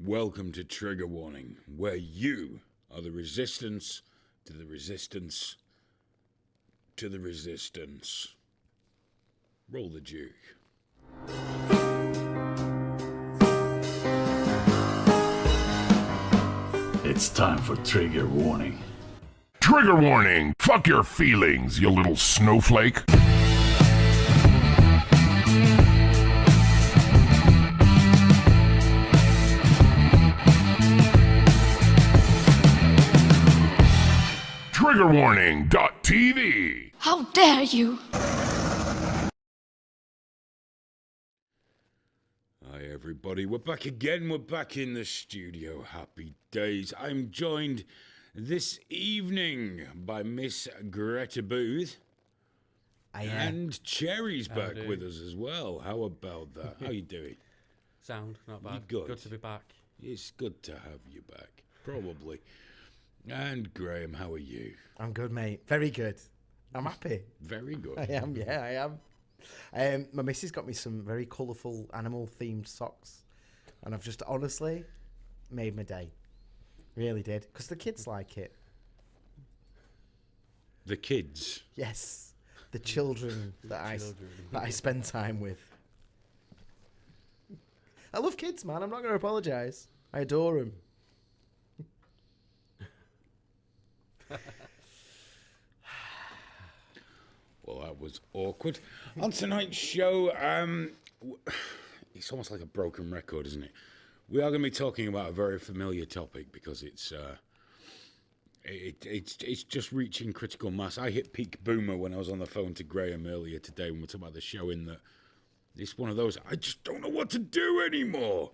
Welcome to Trigger Warning, where you are the resistance to the resistance to the resistance. Roll the juke. It's time for Trigger Warning. Trigger warning! Fuck your feelings, you little snowflake! Triggerwarning.tv. How dare you! Hi everybody, we're back again, we're back in the studio. Happy days. I'm joined this evening by Miss Greta Booth. And Cherry's back with us as well. How about that? How you doing? Sound, not bad. You good? Good to be back. It's good to have you back, probably. And Graham, how are you? I'm good, mate. Very good. I'm happy. Very good. I am, yeah, I am. My missus got me some very colourful animal-themed socks, and I've just honestly made my day. Really did, because the kids like it. The kids? Yes, the children that I spend time with. I love kids, man. I'm not going to apologise. I adore them. Well, that was awkward. On tonight's show, it's almost like a broken record, isn't it? We are going to be talking about a very familiar topic because it's just reaching critical mass. I hit peak boomer when I was on the phone to Graham earlier today when we were talking about the show, in that it's one of those, I just don't know what to do anymore.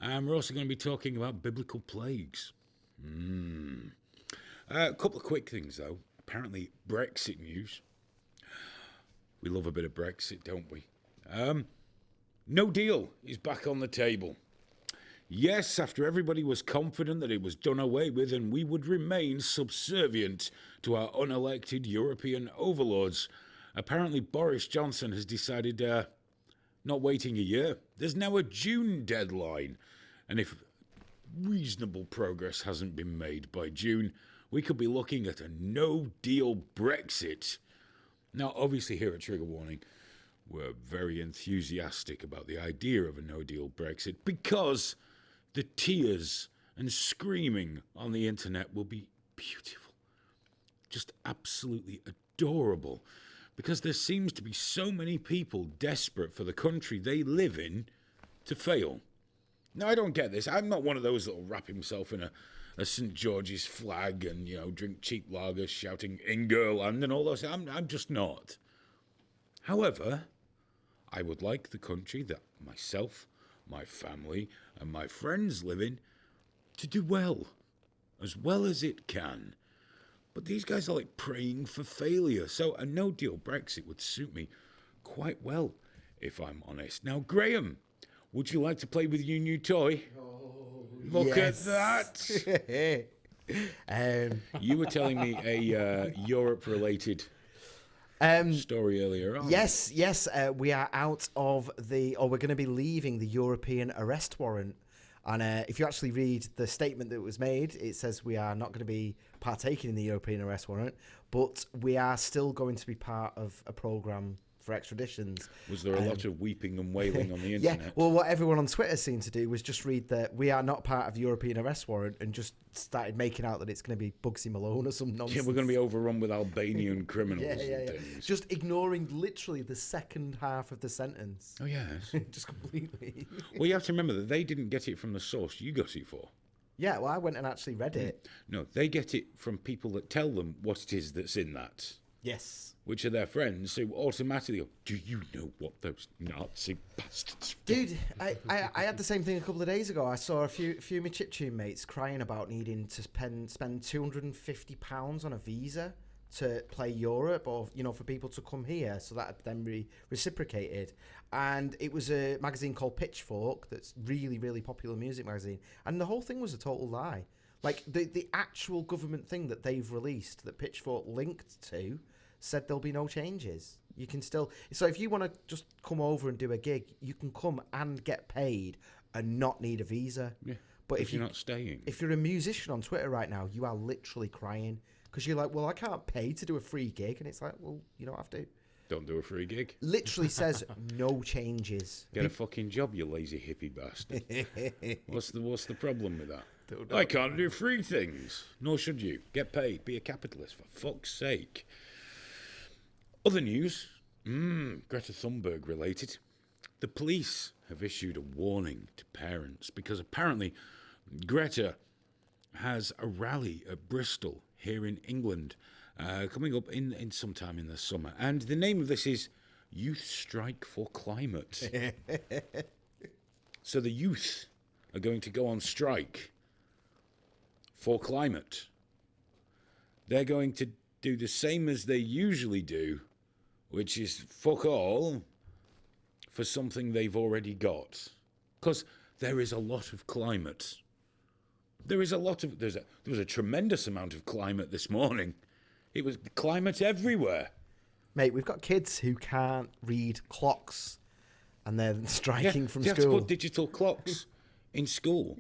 We're also going to be talking about biblical plagues. A couple of quick things, though. Apparently, Brexit news. We love a bit of Brexit, don't we? No deal is back on the table. Yes, after everybody was confident that it was done away with and we would remain subservient to our unelected European overlords, apparently Boris Johnson has decided not waiting a year. There's now a June deadline. And if reasonable progress hasn't been made by June, we could be looking at a no-deal Brexit. Now, obviously, here at Trigger Warning, we're very enthusiastic about the idea of a no-deal Brexit because the tears and screaming on the internet will be beautiful. Just absolutely adorable. Because there seems to be so many people desperate for the country they live in to fail. Now, I don't get this. I'm not one of those that will wrap himself in a St. George's flag and, drink cheap lagers shouting Ingerland and all those. I'm just not. However, I would like the country that myself, my family, and my friends live in to do well as it can. But these guys are like praying for failure. So a no-deal Brexit would suit me quite well, if I'm honest. Now, Graham, would you like to play with your new toy? Look at that. You were telling me a Europe-related story earlier on. Yes. We are out of we're going to be leaving the European arrest warrant. And if you actually read the statement that was made, it says we are not going to be partaking in the European arrest warrant, but we are still going to be part of a programme for extraditions. Was there a lot of weeping and wailing on the internet? Yeah, well, what everyone on Twitter seemed to do was just read that we are not part of the European arrest warrant and just started making out that it's going to be Bugsy Malone or some nonsense. Yeah, we're going to be overrun with Albanian criminals and things. Just ignoring literally the second half of the sentence. Oh, yes. Just completely. Well, you have to remember that they didn't get it from the source you got it for. Yeah, well, I went and actually read it. No, they get it from people that tell them what it is that's in that. Yes. Which are their friends, who automatically go, do you know what those Nazi bastards do? Dude, I had the same thing a couple of days ago. I saw a few of my chiptune mates crying about needing to spend £250 on a visa to play Europe, or for people to come here, so that then be reciprocated. And it was a magazine called Pitchfork, that's really, really popular music magazine, and the whole thing was a total lie. Like the actual government thing that they've released, that Pitchfork linked to, said there'll be no changes. You can still... So if you want to just come over and do a gig, you can come and get paid and not need a visa. Yeah. But if you're not staying. If you're a musician on Twitter right now, you are literally crying because you're like, well, I can't pay to do a free gig. And it's like, well, you don't have to. Don't do a free gig. Literally says no changes. Get a fucking job, you lazy hippie bastard. What's the problem with that? I can't do free things. Nor should you. Get paid. Be a capitalist, for fuck's sake. Other news. Greta Thunberg related. The police have issued a warning to parents because apparently Greta has a rally at Bristol here in England coming up in sometime in the summer. And the name of this is Youth Strike for Climate. So the youth are going to go on strike for climate. They're going to do the same as they usually do, which is fuck all for something they've already got. Because there is a lot of climate. There was a tremendous amount of climate this morning. It was climate everywhere. Mate, we've got kids who can't read clocks and they're striking from they school. Have to put digital clocks in schools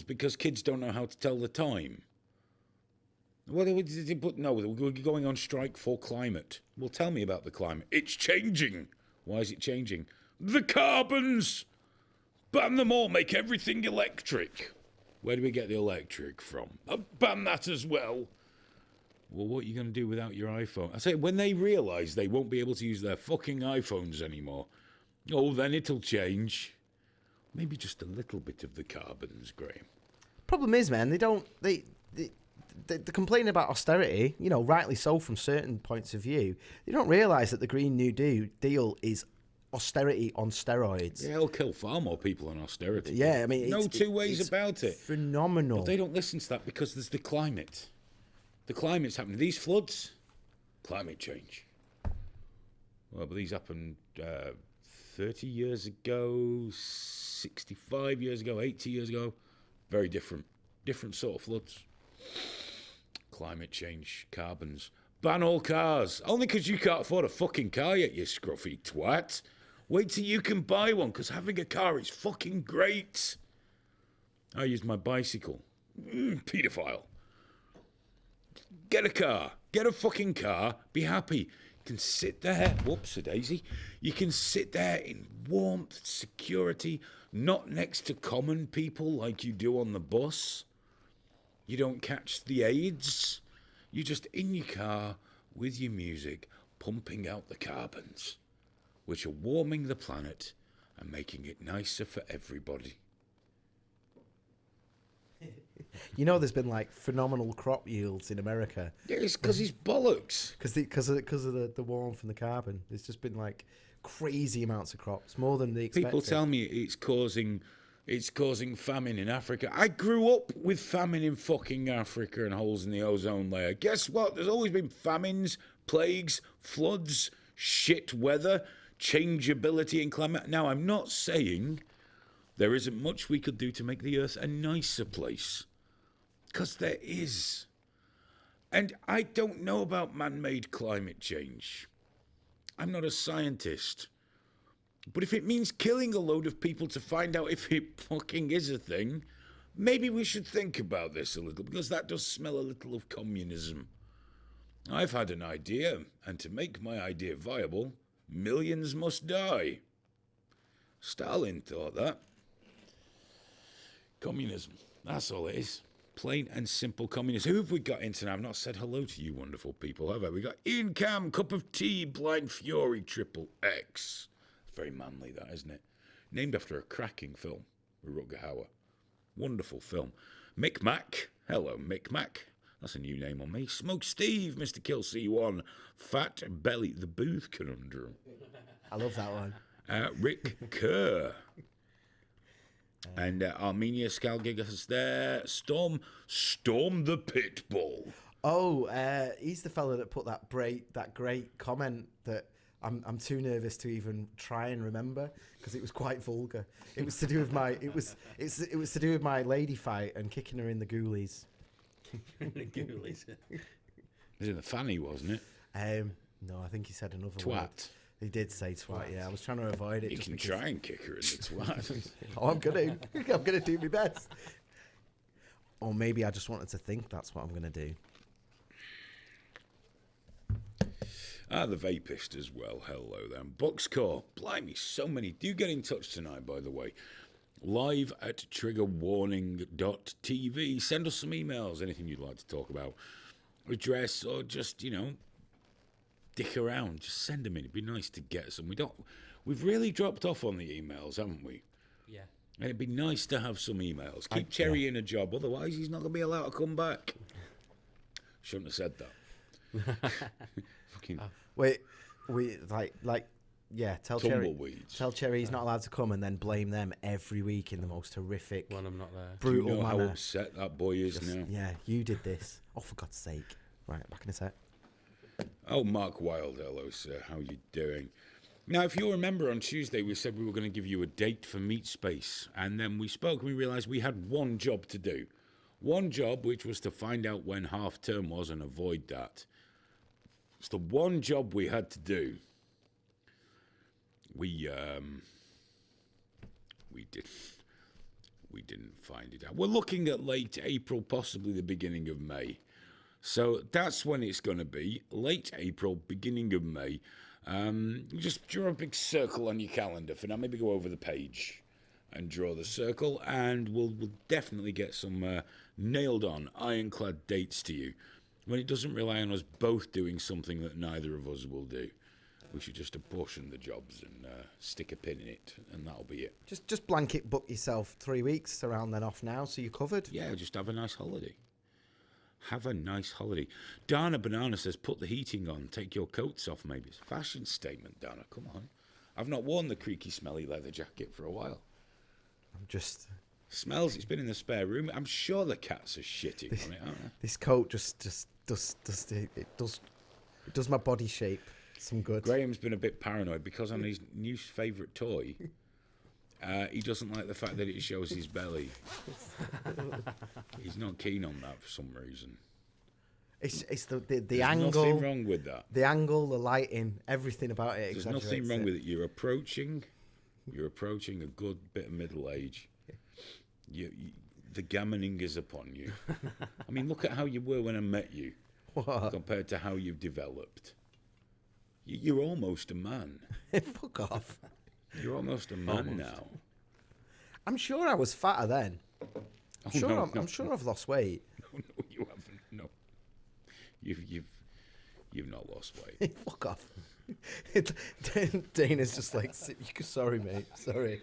because kids don't know how to tell the time. Well, we're going on strike for climate. Well, tell me about the climate. It's changing. Why is it changing? The carbons! Ban them all, make everything electric. Where do we get the electric from? Ban that as well. Well, what are you going to do without your iPhone? I say, when they realise they won't be able to use their fucking iPhones anymore, then it'll change. Maybe just a little bit of the carbons, Graham. Problem is, man, they complain about austerity, rightly so from certain points of view. They don't realise that the Green New Deal is austerity on steroids. Yeah, it'll kill far more people than austerity. Yeah, I mean... No two ways about it. Phenomenal. But they don't listen to that because there's the climate. The climate's happening. These floods, climate change. Well, but these happened 30 years ago, 65 years ago, 80 years ago. Very different. Different sort of floods. Climate change, carbons. Ban all cars. Only because you can't afford a fucking car yet, you scruffy twat. Wait till you can buy one, because having a car is fucking great. I use my bicycle. Paedophile. Get a car. Get a fucking car. Be happy. You can sit there. Whoops-a-daisy. You can sit there in warmth, security, not next to common people like you do on the bus. You don't catch the AIDS. You're just in your car with your music, pumping out the carbons, which are warming the planet and making it nicer for everybody. There's been phenomenal crop yields in America. Yeah, it's because he's bollocks. Because of the warmth and the carbon. There's just been crazy amounts of crops, more than they expected. People tell me it's causing famine in Africa. I grew up with famine in fucking Africa and holes in the ozone layer. Guess what? There's always been famines, plagues, floods, shit weather, changeability in climate. Now, I'm not saying there isn't much we could do to make the Earth a nicer place. Because there is. And I don't know about man-made climate change. I'm not a scientist. But if it means killing a load of people to find out if it fucking is a thing, maybe we should think about this a little, because that does smell a little of communism. I've had an idea, and to make my idea viable, millions must die. Stalin thought that. Communism, that's all it is. Plain and simple communism. Who have we got in tonight? I've not said hello to you wonderful people, have I? We got Ian Cam, Cup of Tea, Blind Fury, Triple X. It's very manly, that, isn't it? Named after a cracking film with Rutger Hauer. Wonderful film. Mick Mac. Hello, Mick Mac. That's a new name on me. Smoke Steve, Mr. Kill C1. Fat Belly, The Booth Conundrum. I love that one. Rick Kerr. And Armenia Skalgigas there. Storm the Pitbull. Oh, he's the fella that put that great comment that I'm too nervous to even try and remember because it was quite vulgar. It was to do with it was to do with my lady fight and kicking her in the ghoulies. The ghoulies. It was in the fanny, wasn't it? No, I think he said another Twat. word. He did say twat, yeah. I was trying to avoid it. You just can because... try and kick her in the twat. Oh, I'm gonna do my best. Or maybe I just wanted to think that's what I'm gonna do. The Vapist as well. Hello then. Buckscore. Blimey, so many. Do get in touch tonight, by the way. Live at triggerwarning.tv. Send us some emails, anything you'd like to talk about. Address, or just, dick around. Just send them in. It'd be nice to get some. We've really dropped off on the emails, haven't we? Yeah. And it'd be nice to have some emails. Keep Cherry in a job, otherwise he's not going to be allowed to come back. Shouldn't have said that. Fucking Wait, tell Cherry. tumbleweeds. Tell Cherry he's not allowed to come, and then blame them every week in the most horrific, When I'm not there. Do you brutal know how manner. upset that boy is now? Yeah, you did this. Oh, for God's sake! Right, back in a sec. Oh, Mark Wilde, hello, sir. How you doing? Now, if you remember, on Tuesday we said we were going to give you a date for Meat Space, and then we spoke and we realised we had one job to do. One job, which was to find out when half term was and avoid that. It's the one job we had to do. We didn't find it out. We're looking at late April, possibly the beginning of May. So that's when it's going to be. Late April, beginning of May. Just draw a big circle on your calendar for now. Maybe go over the page and draw the circle, and we'll definitely get some nailed on, ironclad dates to you. When it doesn't rely on us both doing something that neither of us will do. We should just apportion the jobs and stick a pin in it, and that'll be it. Just blanket book yourself 3 weeks around then off now, so you're covered. Yeah, just have a nice holiday. Have a nice holiday. Dana Banana says, put the heating on, take your coats off maybe. It's a fashion statement, Dana, come on. I've not worn the creaky, smelly leather jacket for a while. I'm just... Smells, it's been in the spare room. I'm sure the cats are shitting on it, aren't they? This coat just does my body shape some good. Graham's been a bit paranoid because on his new favourite toy, he doesn't like the fact that it shows his belly. He's not keen on that for some reason. It's the There's angle. nothing wrong with that. The angle, the lighting, everything about it. There's nothing wrong with it. You're approaching a good bit of middle age. The gammoning is upon you. I mean, look at how you were when I met you, What? compared to how you've developed. You're almost a man. Fuck off. You're almost a man now. I'm sure I was fatter then. I'm sure I've lost weight. No, you haven't. No, you've not lost weight. Fuck off. Dana's just like, sorry, mate. Sorry.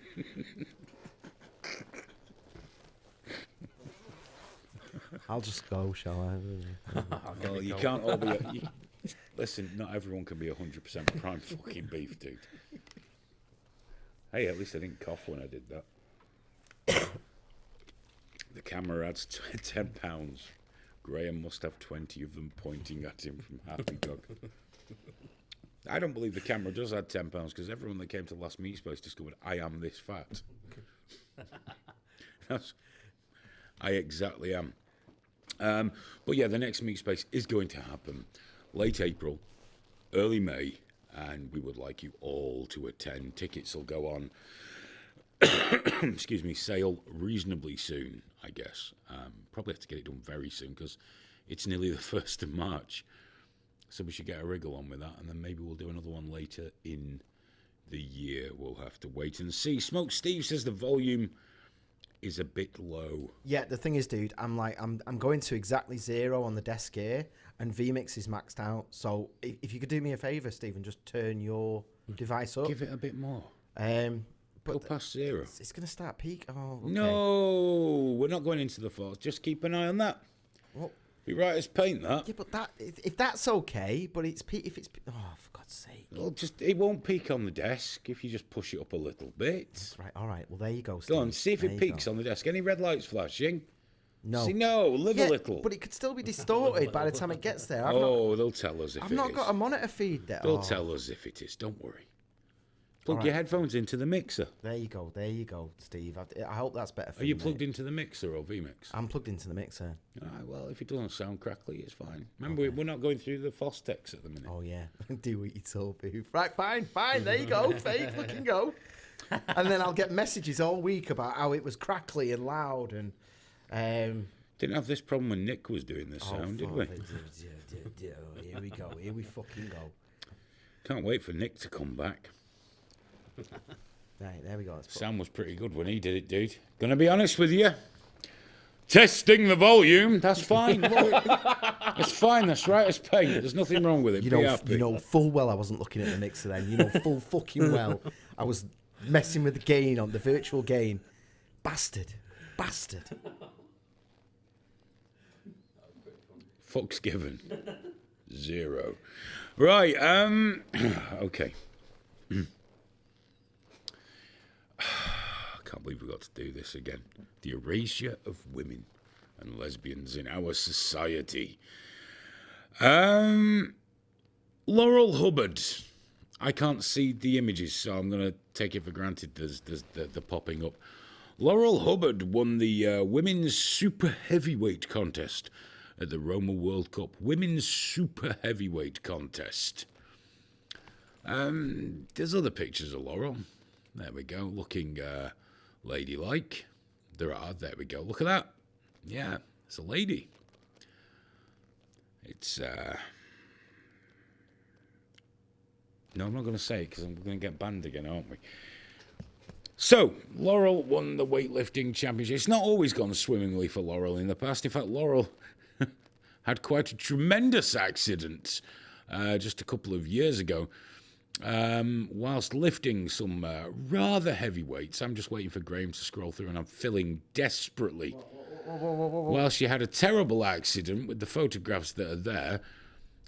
I'll just go, shall I? Well, you can't all be. Listen, not everyone can be 100% prime fucking beef, dude. Hey, at least I didn't cough when I did that. The camera adds 10 pounds. Graham must have 20 of them pointing at him from Happy Dog. I don't believe the camera does add 10 pounds because everyone that came to the last Meat Space discovered I am this fat. I exactly am. But yeah, the next Meat Space is going to happen late April, early May, and we would like you all to attend. Tickets will go on, excuse me, sale reasonably soon, I guess. Probably have to get it done very soon because it's nearly the 1st of March. So we should get a wriggle on with that, and then maybe we'll do another one later in the year. We'll have to wait and see. Smoke Steve says the volume is a bit low. Yeah, the thing is, dude, I'm going to exactly 0 on the desk here, and vMix is maxed out. So if you could do me a favour, Stephen, just turn your device up. Give it a bit more. But Go past 0. it's going to start peak. Oh, okay. No, we're not going into the falls. Just keep an eye on that. Well, Be right as paint that. yeah, but that if that's okay, but it's peak. If it's oh, for God's sake. Well, it won't peak on the desk if you just push it up a little bit. Right, all right. Well, there you go, Go Steve. on, see if There it you peaks go. on the desk. Any red lights flashing? No. See, no, live Yeah, a little. but it could still be distorted by the time it gets there. They'll tell us if I've it not is. got a monitor feed there. They'll Oh. tell us if it is. Don't worry. Plug All your right. headphones into the mixer. There you go, Steve. I hope that's better for Are you mate. plugged into the mixer or VMix? I'm plugged into the mixer. All right, well, if it doesn't sound crackly, it's fine. Remember, we're not going through the Fostex at the minute. Oh, yeah. Do what you told, Booth. Right, fine. There you go. There you fucking go. And then I'll get messages all week about how it was crackly and loud. And Didn't have this problem when Nick was doing the sound, did we? Here we go. Here we fucking go. Can't wait for Nick to come back. Right, there we go. Let's put- Sam was pretty good when he did it, dude. Gonna be honest with you. Testing the volume, that's fine. That's fine, that's right as paint. There's nothing wrong with it. You know full well I wasn't looking at the mixer then. You know full fucking well I was messing with the gain on the virtual gain. Bastard. Fuck's given. 0. Right, okay. I can't believe we got to do this again. The erasure of women and lesbians in our society. Laurel Hubbard. I can't see the images, so I'm going to take it for granted they're popping up. Laurel Hubbard won the Women's Super Heavyweight contest at the Roma World Cup. Women's Super Heavyweight contest. There's other pictures of Laurel. There we go, looking ladylike. There we go. Look at that. Yeah, it's a lady. It's, no, I'm not going to say it because I'm going to get banned again, aren't we? So, Laurel won the weightlifting championship. It's not always gone swimmingly for Laurel in the past. In fact, Laurel had quite a tremendous accident just a couple of years ago. Whilst lifting some rather heavy weights. I'm just waiting for Graham to scroll through and I'm filling desperately. While she had a terrible accident with the photographs that are there,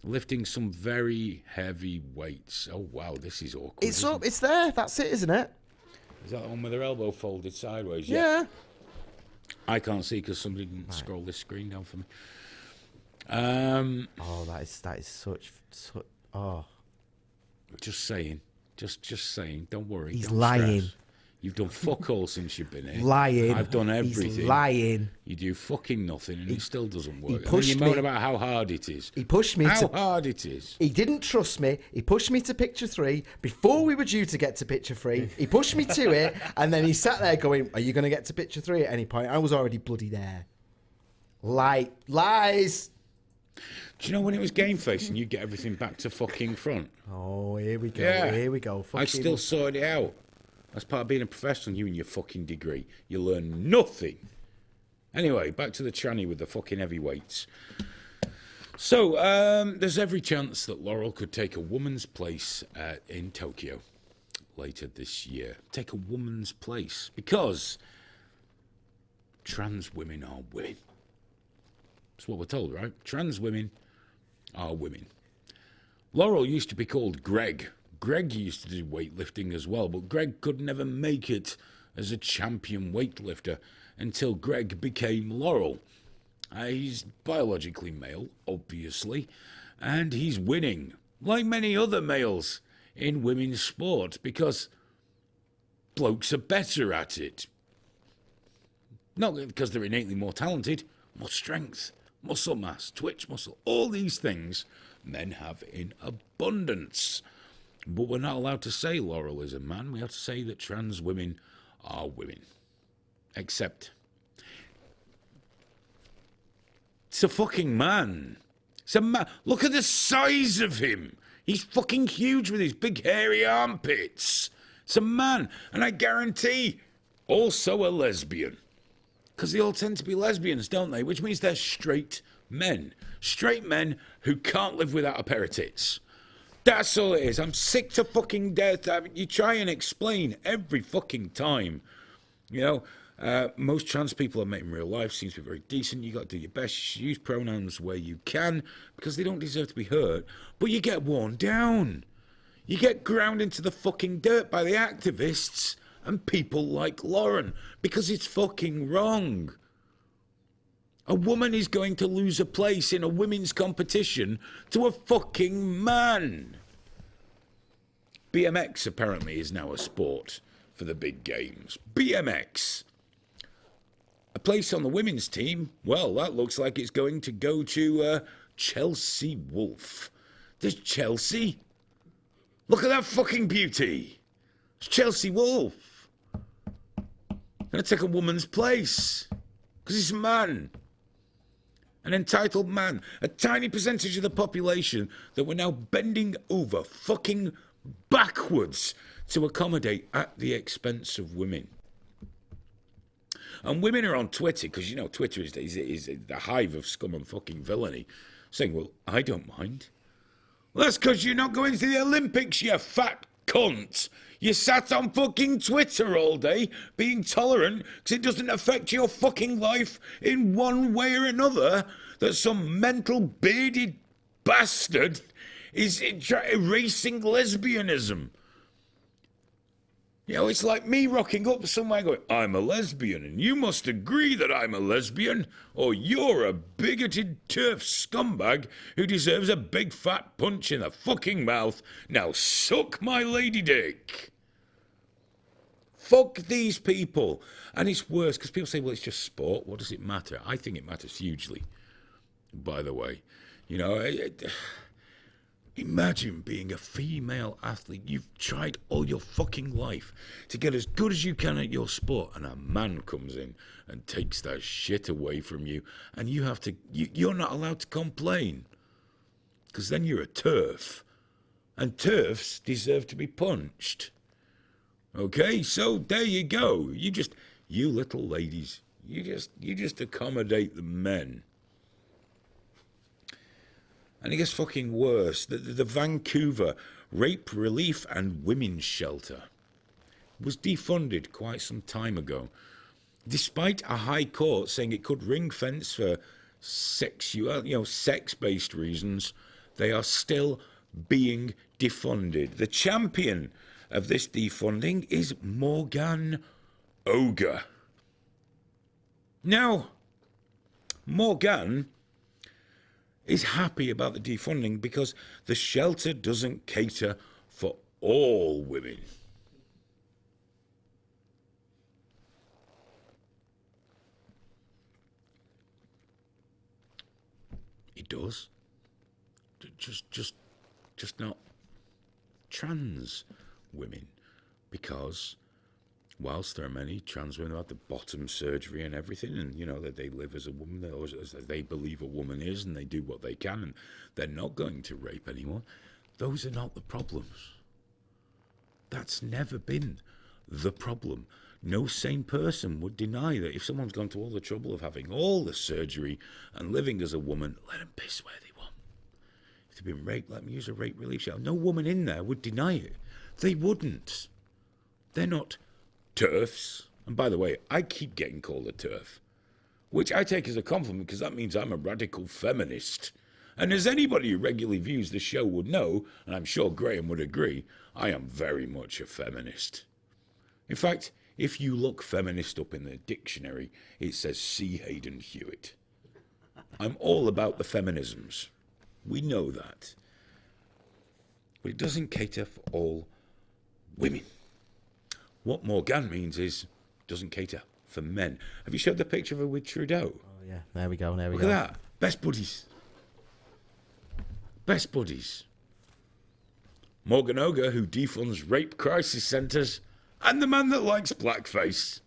lifting some very heavy weights. Oh, wow, this is awkward. It's up, it's there. That's it, isn't it? Is that on with her elbow folded sideways? Yeah. I can't see because somebody didn't scroll this screen down for me. Oh, that is such oh. Just saying. Just saying. Don't worry. He's don't lying. Stress. You've done fuck all since you've been here. Lying. I've done everything. He's lying. You do fucking nothing and it still doesn't work. He pushed and then you moan me. about how hard it is. He pushed me How hard it is. He didn't trust me. He pushed me to picture 3 before we were due to get to picture 3. He pushed me to it, and then he sat there going, "Are you going to get to picture 3 at any point?" I was already bloody there. Lies. Do you know when it was game facing, you get everything back to fucking front? Oh, here we go. Yeah. Here we go. I still sorted it out. That's part of being a professional, you and your fucking degree. You learn nothing. Anyway, back to the tranny with the fucking heavyweights. So, there's every chance that Laurel could take a woman's place in Tokyo later this year. Take a woman's place. Because trans women are women. That's what we're told, right? Trans women are women. Laurel used to be called Greg. Greg used to do weightlifting as well, but Greg could never make it as a champion weightlifter until Greg became Laurel. He's biologically male, obviously, and he's winning, like many other males in women's sport, because blokes are better at it. Not because they're innately more talented, more strength, muscle mass, twitch muscle, all these things men have in abundance. But we're not allowed to say Laurel is a man. We have to say that trans women are women. Except it's a fucking man. It's a man. Look at the size of him. He's fucking huge with his big hairy armpits. It's a man. And I guarantee also a lesbian. Because they all tend to be lesbians, don't they? Which means they're straight men. Straight men who can't live without a pair of tits. That's all it is. I'm sick to fucking death. You try and explain every fucking time. You know, most trans people I met in real life seems to be very decent. You got to do your best. Use pronouns where you can because they don't deserve to be hurt. But you get worn down. You get ground into the fucking dirt by the activists and people like Lauren because it's fucking wrong. A woman is going to lose a place in a women's competition to a fucking man. BMX apparently is now a sport for the big games. BMX. A place on the women's team, well, that looks like it's going to go to Chelsea Wolfe. There's Chelsea. Look at that fucking beauty. It's Chelsea Wolfe. Gonna take a woman's place. Because he's a man. An entitled man. A tiny percentage of the population that we're now bending over fucking backwards to accommodate at the expense of women. And women are on Twitter, because, you know, Twitter is the hive of scum and fucking villainy, saying, well, I don't mind. Well, that's because you're not going to the Olympics, you fat cunt. You sat on fucking Twitter all day being tolerant because it doesn't affect your fucking life in one way or another, that some mental bearded bastard is erasing lesbianism. You know, it's like me rocking up somewhere going, I'm a lesbian, and you must agree that I'm a lesbian, or you're a bigoted turf scumbag who deserves a big fat punch in the fucking mouth. Now suck my lady dick. Fuck these people. And it's worse, because people say, well, it's just sport. What does it matter? I think it matters hugely, by the way. You know, imagine being a female athlete. You've tried all your fucking life to get as good as you can at your sport, and a man comes in and takes that shit away from you, and you have to, you're not allowed to complain, because then you're a turf, and turfs deserve to be punched. Okay, so there you go. You little ladies, you just accommodate the men. And it gets fucking worse. The Vancouver Rape Relief and Women's Shelter was defunded quite some time ago, despite a high court saying it could ring fence for sex-based reasons. They are still being defunded. The champion of this defunding is Morgan Ogre. Now, Morgan is happy about the defunding because the shelter doesn't cater for all women. It does. Just not trans women, because whilst there are many trans women who have the bottom surgery and everything, and you know that they live as a woman, or as they believe a woman is, and they do what they can, and they're not going to rape anyone, those are not the problems. That's never been the problem. No sane person would deny that if someone's gone to all the trouble of having all the surgery and living as a woman, let them piss where they want. If they've been raped, let them use a rape relief shelter. No woman in there would deny it. They wouldn't. They're not turfs. And by the way, I keep getting called a turf, which I take as a compliment because that means I'm a radical feminist. And as anybody who regularly views the show would know, and I'm sure Graham would agree, I am very much a feminist. In fact, if you look feminist up in the dictionary, it says see Hayden Hewitt. I'm all about the feminisms. We know that. But it doesn't cater for all women. What Morgan means is doesn't cater for men. Have you showed the picture of her with Trudeau? Oh yeah, there we go. Look at that. Best buddies. Best buddies. Morgan Ogre, who defunds rape crisis centres, and the man that likes blackface.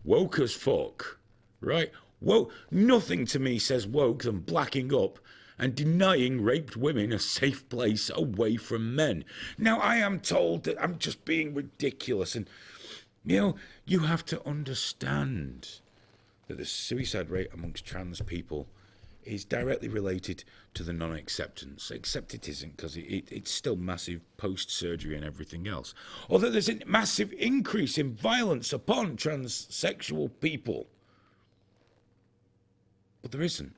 Woke as fuck, right? Woke. Nothing to me says woke than blacking up and denying raped women a safe place away from men. Now, I am told that I'm just being ridiculous, and, you know, you have to understand that the suicide rate amongst trans people is directly related to the non-acceptance. Except it isn't, because it's still massive post-surgery and everything else. Or that there's a massive increase in violence upon transsexual people. But there isn't.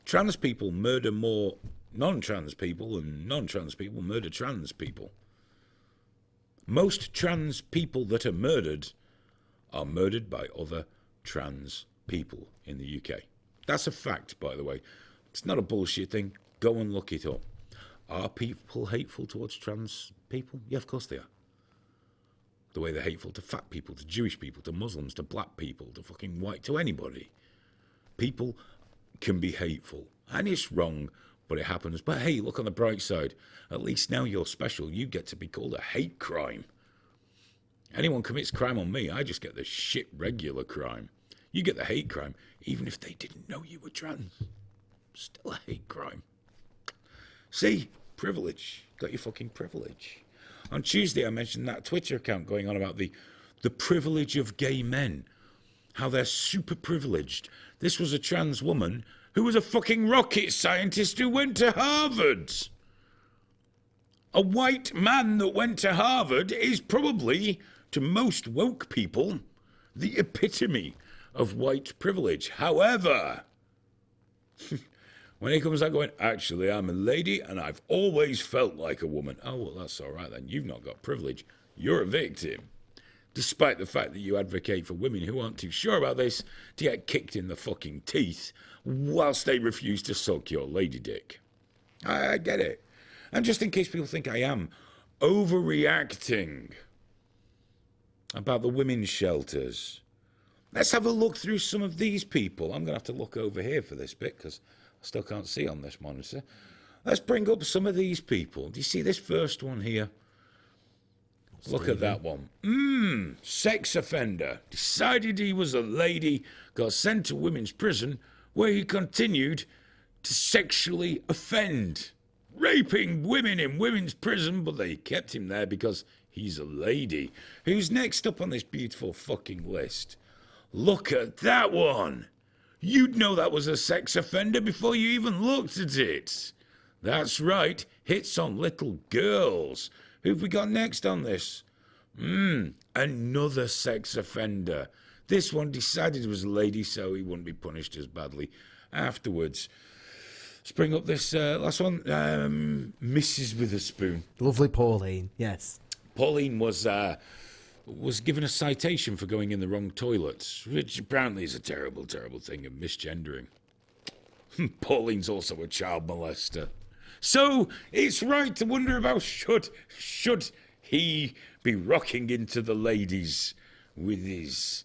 Trans people murder more non-trans people, and non-trans people murder trans people. Most trans people that are murdered by other trans people in the UK. That's a fact, by the way. It's not a bullshit thing. Go and look it up. Are people hateful towards trans people? Yeah, of course they are. The way they're hateful to fat people, to Jewish people, to Muslims, to black people, to fucking white, to anybody. People can be hateful. And it's wrong, but it happens. But hey, look on the bright side. At least now you're special. You get to be called a hate crime. Anyone commits crime on me, I just get the shit regular crime. You get the hate crime, even if they didn't know you were trans. Still a hate crime. See? Privilege. Got your fucking privilege. On Tuesday, I mentioned that Twitter account going on about the privilege of gay men. How they're super privileged. This was a trans woman who was a fucking rocket scientist who went to Harvard. A white man that went to Harvard is probably, to most woke people, the epitome of white privilege. However, when he comes out going, actually, I'm a lady and I've always felt like a woman. Oh, well, that's all right then. You've not got privilege. You're a victim. Despite the fact that you advocate for women who aren't too sure about this to get kicked in the fucking teeth whilst they refuse to suck your lady dick. I get it. And just in case people think I am overreacting about the women's shelters, let's have a look through some of these people. I'm going to have to look over here for this bit because I still can't see on this monitor. Let's bring up some of these people. Do you see this first one here? Look at that one. Sex offender. Decided he was a lady, got sent to women's prison where he continued to sexually offend. Raping women in women's prison, but they kept him there because he's a lady. Who's next up on this beautiful fucking list? Look at that one. You'd know that was a sex offender before you even looked at it. That's right, hits on little girls. Who've we got next on this? Another sex offender. This one decided it was a lady, so he wouldn't be punished as badly afterwards. Let's bring up this last one. Mrs. Witherspoon. Lovely Pauline, yes. Pauline was given a citation for going in the wrong toilets, which apparently is a terrible, terrible thing of misgendering. Pauline's also a child molester. So it's right to wonder about should he be rocking into the ladies with his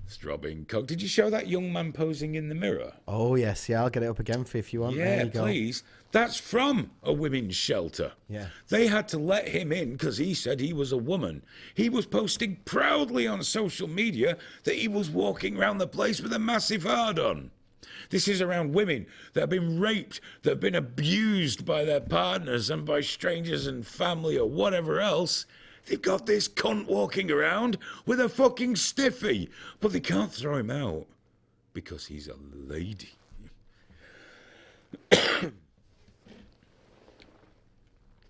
throbbing cock. Did you show that young man posing in the mirror? Oh, yes. Yeah, I'll get it up again for you if you want. Yeah, please. That's from a women's shelter. Yeah. They had to let him in because he said he was a woman. He was posting proudly on social media that he was walking around the place with a massive hard-on. This is around women that have been raped, that have been abused by their partners and by strangers and family or whatever else. They've got this cunt walking around with a fucking stiffy, but they can't throw him out because he's a lady.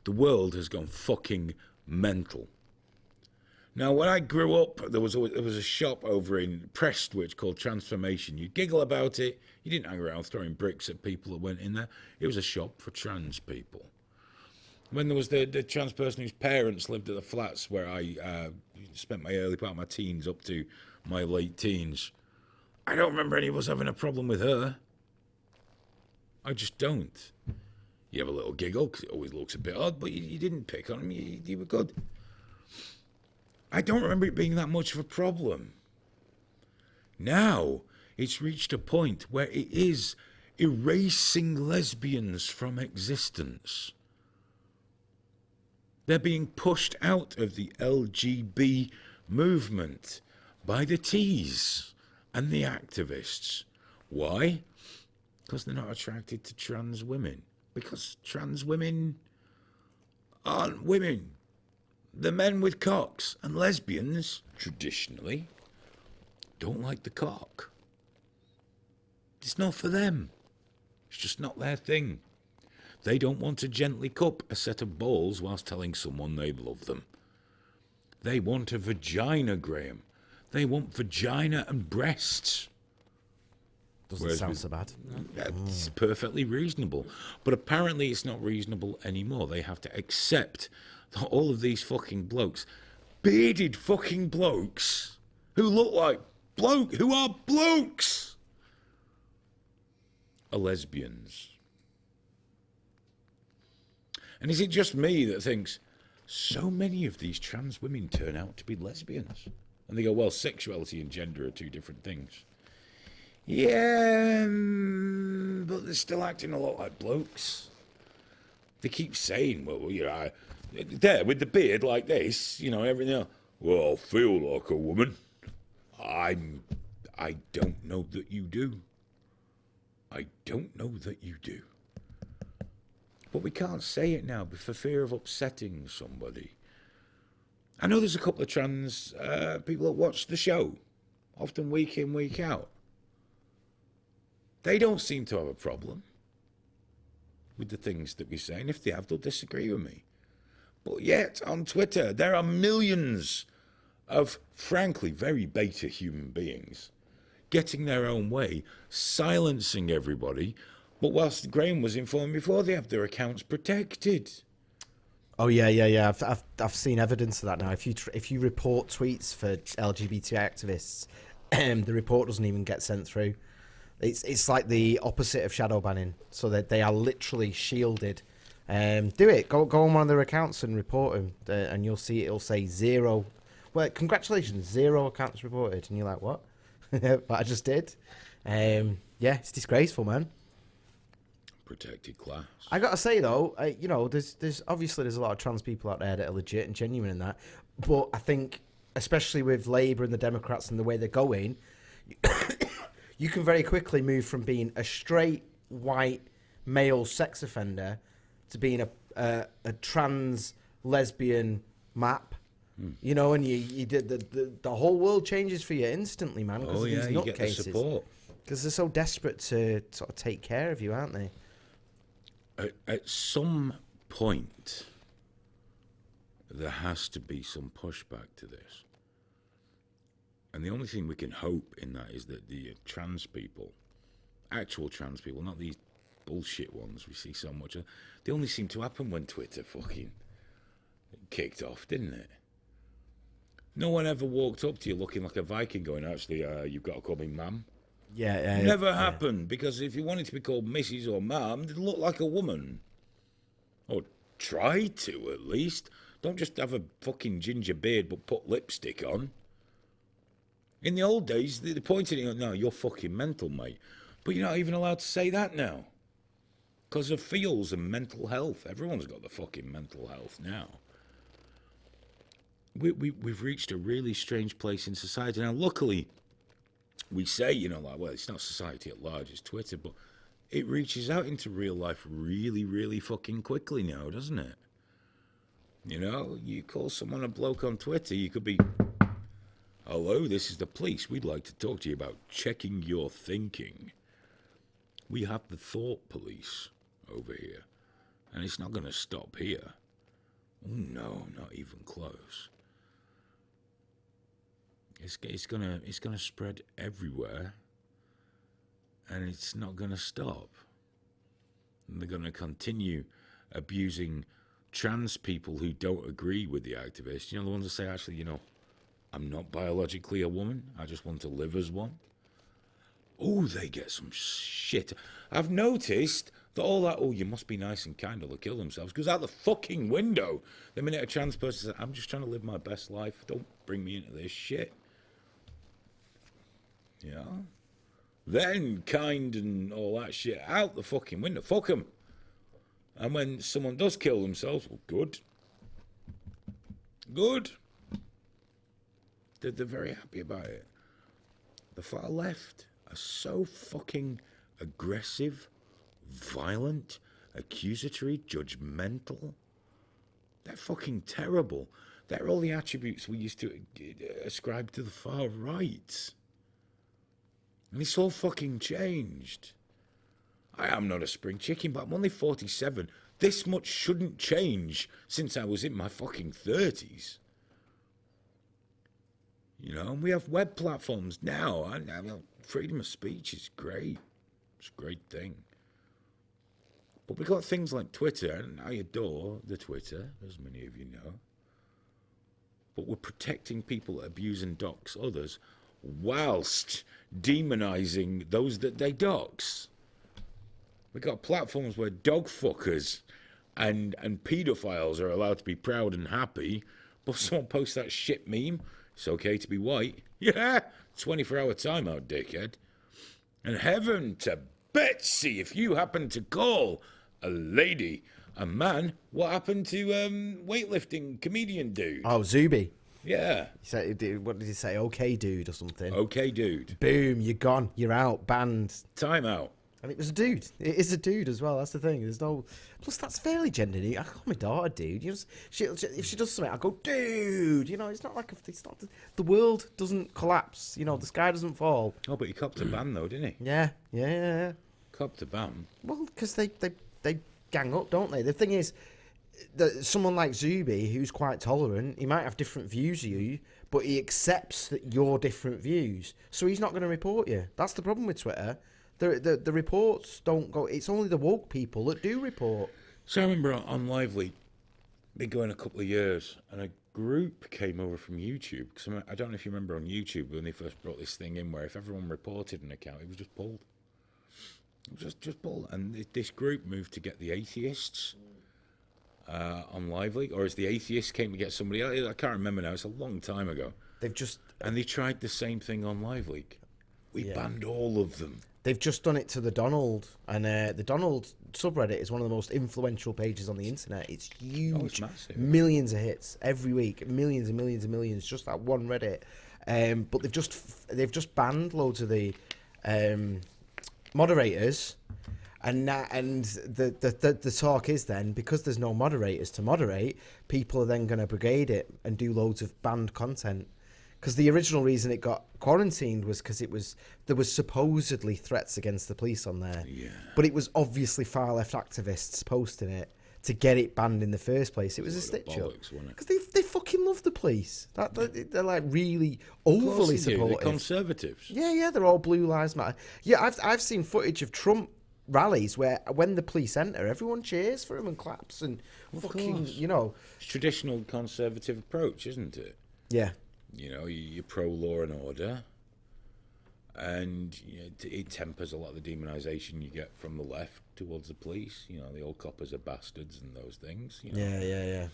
The world has gone fucking mental. Now, when I grew up, there was a shop over in Prestwich called Transformation. You giggle about it. You didn't hang around throwing bricks at people that went in there. It was a shop for trans people. When there was the trans person whose parents lived at the flats where I spent my early part of my teens up to my late teens, I don't remember any of us having a problem with her. I just don't. You have a little giggle because it always looks a bit odd, but you didn't pick on him. You were good. I don't remember it being that much of a problem. Now, it's reached a point where it is erasing lesbians from existence. They're being pushed out of the LGB movement by the T's and the activists. Why? Because they're not attracted to trans women. Because trans women aren't women. The men with cocks, and lesbians, traditionally, don't like the cock. It's not for them. It's just not their thing. They don't want to gently cup a set of balls whilst telling someone they love them. They want a vagina, Graham. They want vagina and breasts. Doesn't sound so bad. That's perfectly reasonable. But apparently it's not reasonable anymore. They have to accept that all of these fucking blokes, bearded fucking blokes, who look like who are blokes, are lesbians. And is it just me that thinks so many of these trans women turn out to be lesbians? And they go, well, sexuality and gender are two different things. Yeah, but they're still acting a lot like blokes. They keep saying, well, you know, there with the beard like this, you know, everything else. Well, I feel like a woman. I don't know that you do. I don't know that you do. But we can't say it now for fear of upsetting somebody. I know there's a couple of trans people that watch the show, often week in, week out. They don't seem to have a problem with the things that we say, and if they have, they'll disagree with me. But yet, on Twitter, there are millions of, frankly, very beta human beings getting their own way, silencing everybody. But whilst Graham was informed before, they have their accounts protected. Oh yeah. I've seen evidence of that now. If you report tweets for LGBT activists, the report doesn't even get sent through. It's like the opposite of shadow banning, so that they are literally shielded. Do it. Go on one of their accounts and report them, and you'll see it'll say 0. Well, congratulations, 0 accounts reported, and you're like, what? But I just did. Yeah, it's disgraceful, man. Protected class. I gotta say though, you know, there's obviously there's a lot of trans people out there that are legit and genuine in that, but I think especially with Labour and the Democrats and the way they're going, you can very quickly move from being a straight white male sex offender to being a trans lesbian map. You know, and you did the whole world changes for you instantly, man. Oh yeah, you get the support because they're so desperate to sort of take care of you, aren't they? At some point, there has to be some pushback to this. And the only thing we can hope in that is that the trans people, actual trans people, not these bullshit ones we see so much, they only seem to happen when Twitter fucking kicked off, didn't it? No one ever walked up to you looking like a Viking going, actually, you've got to call me ma'am. Yeah. Never happened, because if you wanted to be called Mrs. or Ma'am, they'd look like a woman. Or try to, at least. Don't just have a fucking ginger beard but put lipstick on. In the old days, they pointed at you, no, you're fucking mental, mate. But you're not even allowed to say that now. Because of feels and mental health. Everyone's got the fucking mental health now. We've reached a really strange place in society. Now, luckily, we say, you know, like, well, it's not society at large, it's Twitter, but it reaches out into real life really, really fucking quickly now, doesn't it? You know, you call someone a bloke on Twitter, you could be, hello, this is the police. We'd like to talk to you about checking your thinking. We have the thought police over here, and it's not going to stop here. Oh, no, not even close. It's gonna spread everywhere, and it's not gonna stop. And they're gonna continue abusing trans people who don't agree with the activists. You know, the ones that say, actually, you know, I'm not biologically a woman. I just want to live as one. Oh, they get some shit. I've noticed that all that, oh, you must be nice and kind or they'll kill themselves, goes out the fucking window the minute a trans person says, I'm just trying to live my best life. Don't bring me into this shit. Yeah. Then kind and all that shit out the fucking window. Fuck them. And when someone does kill themselves, well, good. Good. They're very happy about it. The far left are so fucking aggressive, violent, accusatory, judgmental. They're fucking terrible. They're all the attributes we used to ascribe to the far right. And it's all fucking changed. I am not a spring chicken, but I'm only 47. This much shouldn't change since I was in my fucking 30s. You know, and we have web platforms now. I mean, freedom of speech is great. It's a great thing. But we've got things like Twitter, and I adore the Twitter, as many of you know. But we're protecting people that abuse and dox others whilst demonising those that they dox. We've got platforms where dog fuckers and paedophiles are allowed to be proud and happy, but someone posts that shit meme, it's okay to be white. Yeah, 24-hour timeout, dickhead. And heaven to Betsy, if you happen to call a lady a man, what happened to weightlifting comedian dude? Oh, Zuby. Yeah. What did he say? Okay, dude, or something. Okay, dude. Boom, you're gone. You're out. Banned. Timeout. And it was a dude. It is a dude as well. That's the thing. There's no. Plus, that's fairly gender neutral. I call my daughter dude. You know, if she does something, I go dude. You know, it's not like it's not. The world doesn't collapse. You know, the sky doesn't fall. Oh, but he copped a ban though, didn't he? Yeah. Copped a ban. Well, because they gang up, don't they? The thing is, that someone like Zuby, who's quite tolerant, he might have different views to you, but he accepts that you're different views, so he's not going to report you. That's the problem with Twitter. The reports don't go. It's only the woke people that do report. So I remember on Lively, been going a couple of years, and a group came over from YouTube. Because I don't know if you remember on YouTube when they first brought this thing in, where if everyone reported an account, it was just pulled. It was just pulled. And this group moved to get the atheists on Lively, or as the atheists came to get somebody else. I can't remember now. It's a long time ago. And they tried the same thing on Lively. We banned all of them. They've just done it to the Donald, and the Donald subreddit is one of the most influential pages on the internet. It's huge. Oh, it's massive. Millions of hits every week, millions and millions and millions. Just that one Reddit, but they've just banned loads of the moderators, and the talk is then, because there's no moderators to moderate, people are then going to brigade it and do loads of banned content. Because the original reason it got quarantined was because there was supposedly threats against the police on there. Yeah. But it was obviously far left activists posting it to get it banned in the first place. It was a stitch up. Because they fucking love the police. They're like really overly supportive. They're conservatives. Yeah, they're all Blue Lives Matter. Yeah, I've seen footage of Trump rallies where when the police enter, everyone cheers for him and claps and fucking, you know. It's traditional conservative approach, isn't it? Yeah. You know, you're pro-law and order, and it tempers a lot of the demonisation you get from the left towards the police. You know, the old coppers are bastards and those things. You know? Yeah.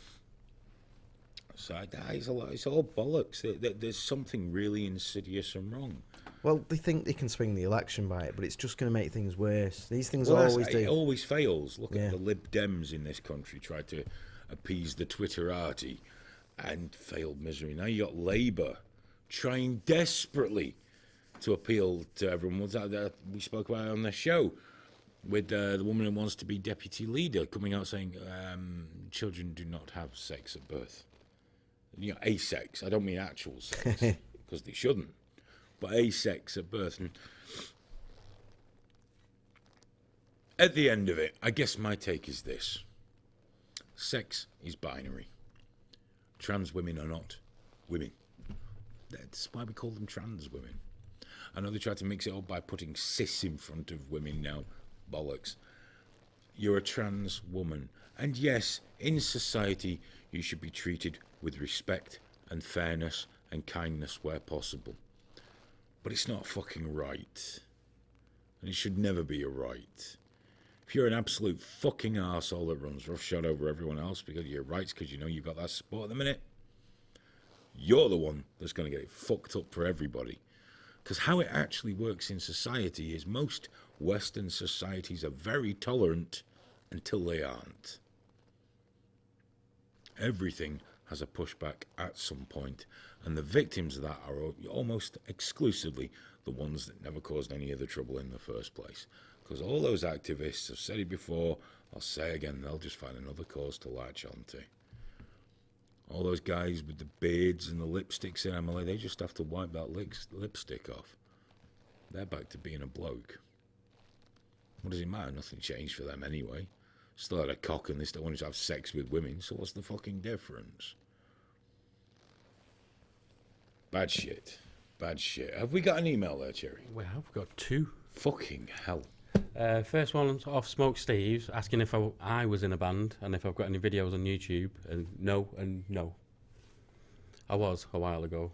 So it's all bollocks. There's something really insidious and wrong. Well, they think they can swing the election by it, but it's just going to make things worse. These things always do. It always fails. Look at the Lib Dems in this country try to appease the Twitterati and failed misery. Now you got Labour trying desperately to appeal to everyone. What's that we spoke about on the show with the woman who wants to be deputy leader coming out saying children do not have sex at birth. You know, asex. I don't mean actual sex because they shouldn't, but asex at birth. And at the end of it, I guess my take is this: sex is binary. Trans women are not women. That's why we call them trans women. I know they try to mix it up by putting cis in front of women now. Bollocks. You're a trans woman. And yes, in society, you should be treated with respect and fairness and kindness where possible. But it's not fucking right. And it should never be a right. If you're an absolute fucking arsehole that runs roughshod over everyone else because of your rights, because you know you've got that support at the minute, you're the one that's going to get it fucked up for everybody. Because how it actually works in society is most Western societies are very tolerant until they aren't. Everything has a pushback at some point, and the victims of that are almost exclusively the ones that never caused any of the trouble in the first place. Because all those activists, I've said it before, I'll say again, they'll just find another cause to latch onto. All those guys with the beards and the lipsticks in Emily, they just have to wipe that lipstick off. They're back to being a bloke. What does it matter? Nothing changed for them anyway. Still had a cock and they still wanted to have sex with women, so what's the fucking difference? Bad shit. Bad shit. Have we got an email there, Cherry? We have got two. Fucking hell. First one off Smoke Steve's asking if I was in a band and if I've got any videos on YouTube, and no. I was a while ago.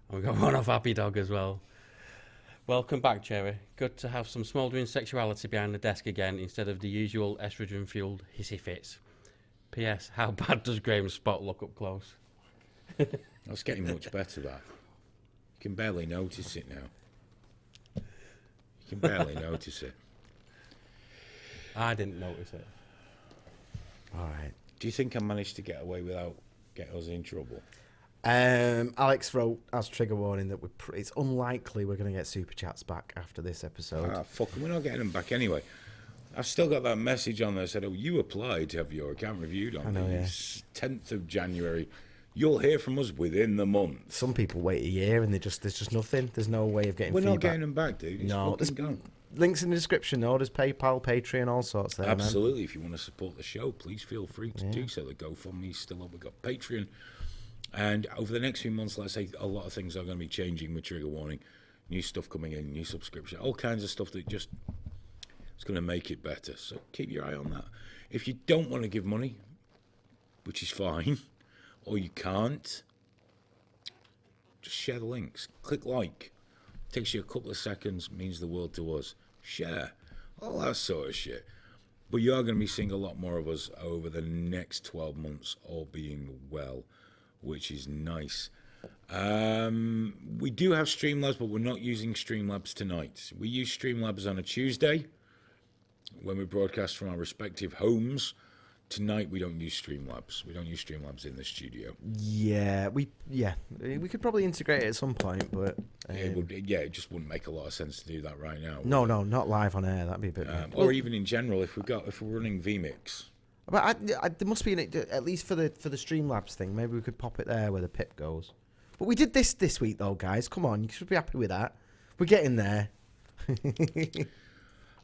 And we got one off Happy Dog as well. Welcome back, Cherry. Good to have some smouldering sexuality behind the desk again instead of the usual estrogen-fueled hissy fits. P.S. How bad does Graham's spot look up close? That's getting much better, that. You can barely notice it now. You can barely notice it. I didn't notice it. All right. Do you think I managed to get away without getting us in trouble? Alex wrote as trigger warning that it's unlikely we're going to get super chats back after this episode. Ah, fuck 'em, we're not getting them back anyway. I've still got that message on there that said, oh, you applied to have your account reviewed on the 10th of January. You'll hear from us within the month. Some people wait a year and there's just nothing. There's no way of getting feedback. We're not getting them back, dude. It's fucking gone. Links in the description, though. There's PayPal, Patreon, all sorts there, Absolutely. man. If you want to support the show, please feel free to do so. The GoFundMe's still up. We've got Patreon. And over the next few months, let's say a lot of things are going to be changing with Trigger Warning. New stuff coming in, new subscription, all kinds of stuff that just is going to make it better. So keep your eye on that. If you don't want to give money, which is fine, or you can't, just share the links. Click like. Takes you a couple of seconds, means the world to us. Share. All that sort of shit. But you are going to be seeing a lot more of us over the next 12 months, all being well, which is nice. We do have Streamlabs, but we're not using Streamlabs tonight. We use Streamlabs on a Tuesday when we broadcast from our respective homes. Tonight we don't use Streamlabs. We don't use Streamlabs in the studio. Yeah, we could probably integrate it at some point, but it just wouldn't make a lot of sense to do that right now. No, not live on air. That'd be a bit. Or even in general, if we're running vMix. But there must be at least for the Streamlabs thing. Maybe we could pop it there where the pip goes. But we did this week though, guys. Come on, you should be happy with that. We're getting there.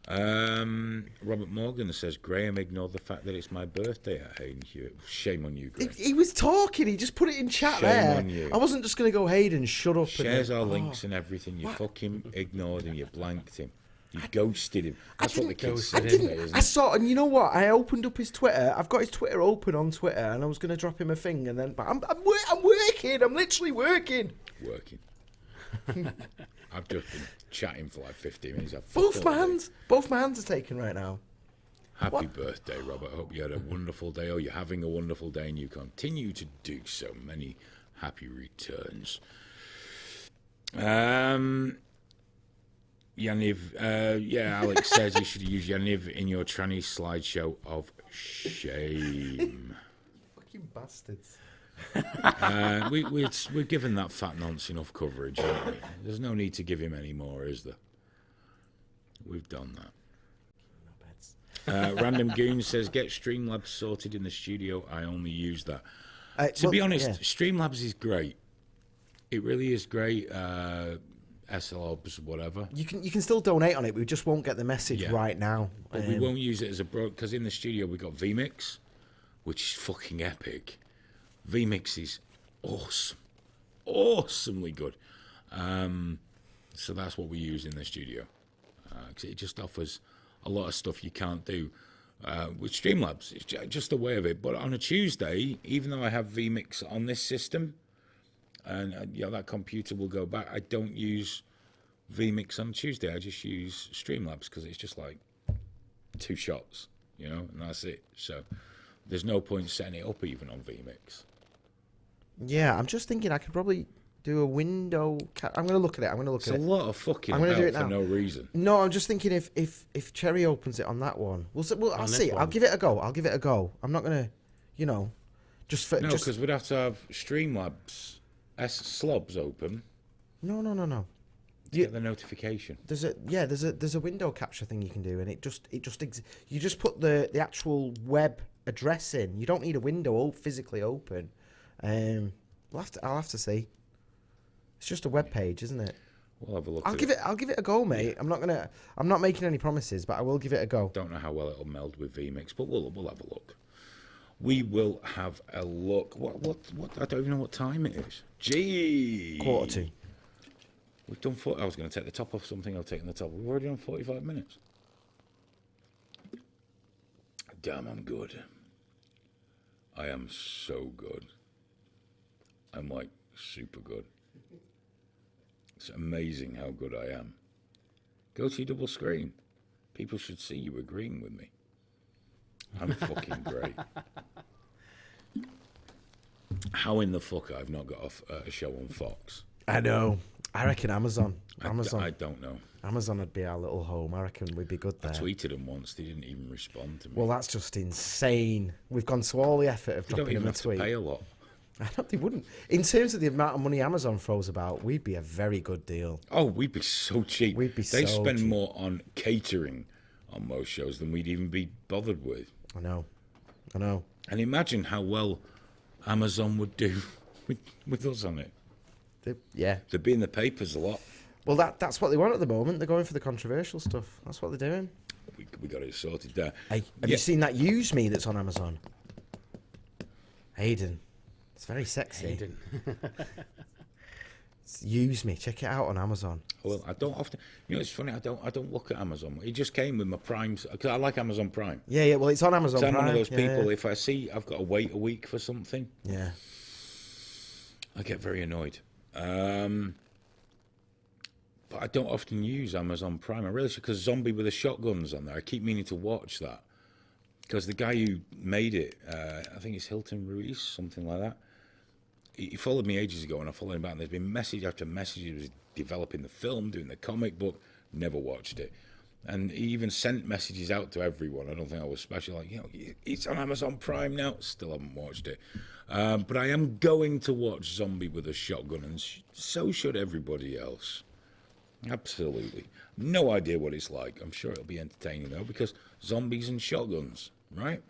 Robert Morgan says, Graham ignored the fact that it's my birthday at Hayden Hewitt. Shame on you, Graham. He was talking. He just put it in chat. Shame there. on you. I wasn't just going to go, Hayden, shut up. Shares our links and everything. You fucking ignored him. You blanked him. You ghosted him. That's what the kids said, isn't it? I saw, and you know what? I opened up his Twitter. I've got his Twitter open on Twitter, and I was going to drop him a thing, and then, but I'm working. I'm literally working. Working. I've just been chatting for like 15 minutes. Both my hands are taken right now. Happy birthday, Robert. I hope you had a wonderful day, or you're having a wonderful day, and you continue to do so. Many happy returns. Yaniv, Alex says you should use Yaniv in your tranny slideshow of shame. Fucking bastards. We've given that fat nonce enough coverage, haven't we? There's no need to give him any more, is there? We've done that. Random Goon says, get Streamlabs sorted in the studio. I only use that. To be honest, Streamlabs is great. It really is great. SLOBs, whatever. You can still donate on it. We just won't get the message right now. But we won't use it as a because in the studio we got vMix, which is fucking epic. vMix is awesomely good. So that's what we use in the studio. 'Cause it just offers a lot of stuff you can't do with Streamlabs. It's just a way of it. But on a Tuesday, even though I have vMix on this system, and that computer will go back, I don't use vMix on Tuesday. I just use Streamlabs because it's just like 2 shots, and that's it. So there's no point setting it up even on vMix. Yeah, I'm just thinking I could probably do a window. I'm going to look at it. It's a lot of fucking I'm gonna do it for now. no reason. No, I'm just thinking if Cherry opens it on that one, I'll see. I'll give it a go. I'm not going to, just for... No, because we'd have to have Streamlabs slobs open. No. Get the notification. There's a window capture thing you can do, and you just put the actual web address in. You don't need a window physically open. I'll have to see. It's just a web page, isn't it? We'll have a look. I'll give it a go, mate. Yeah. I'm not making any promises, but I will give it a go. Don't know how well it'll meld with vMix, but we'll have a look. We will have a look. What? I don't even know what time it is. Gee. 1:45. We've done. I was going to take the top off something. I've taken the top. We've already done 45 minutes. Damn, I'm good. I am so good. I'm like super good. It's amazing how good I am. Go to your double screen. People should see you agreeing with me. I'm fucking great. How in the fuck I've not got a show on Fox? I know. I reckon Amazon. I don't know. Amazon would be our little home. I reckon we'd be good there. I tweeted them once. They didn't even respond to me. Well, that's just insane. We've gone to all the effort of they don't dropping even them a have tweet. to pay a lot. I don't. They wouldn't. In terms of the amount of money Amazon throws about, we'd be a very good deal. Oh, we'd be so cheap. We'd be They so spend cheap. more on catering on most shows than we'd even be bothered with. I know. And imagine how well Amazon would do with us on it. Yeah. They'd be in the papers a lot. Well, that's what they want at the moment. They're going for the controversial stuff. That's what they're doing. We got it sorted there. Hey, have you seen that Use Me that's on Amazon? Hayden. It's very sexy. Hayden. Use Me. Check it out on Amazon. Well, I don't often. You know, it's funny. I don't look at Amazon. It just came with my Prime because I like Amazon Prime. Yeah. Well, it's on Amazon So I'm Prime. one of those Yeah, people. If I see I've got to wait a week for something, Yeah. I get very annoyed. But I don't often use Amazon Prime. I really should, because Zombie with the Shotgun's on there. I keep meaning to watch that. Because the guy who made it, I think it's Hilton Ruiz, something like that. He followed me ages ago, and I followed him back, and there's been message after message. He was developing the film, doing the comic book, never watched it. And he even sent messages out to everyone. I don't think I was special. Like, you know, it's on Amazon Prime now. Still haven't watched it. But I am going to watch Zombie with a Shotgun, and so should everybody else. Absolutely. No idea what it's like. I'm sure it'll be entertaining, though, because zombies and shotguns, right?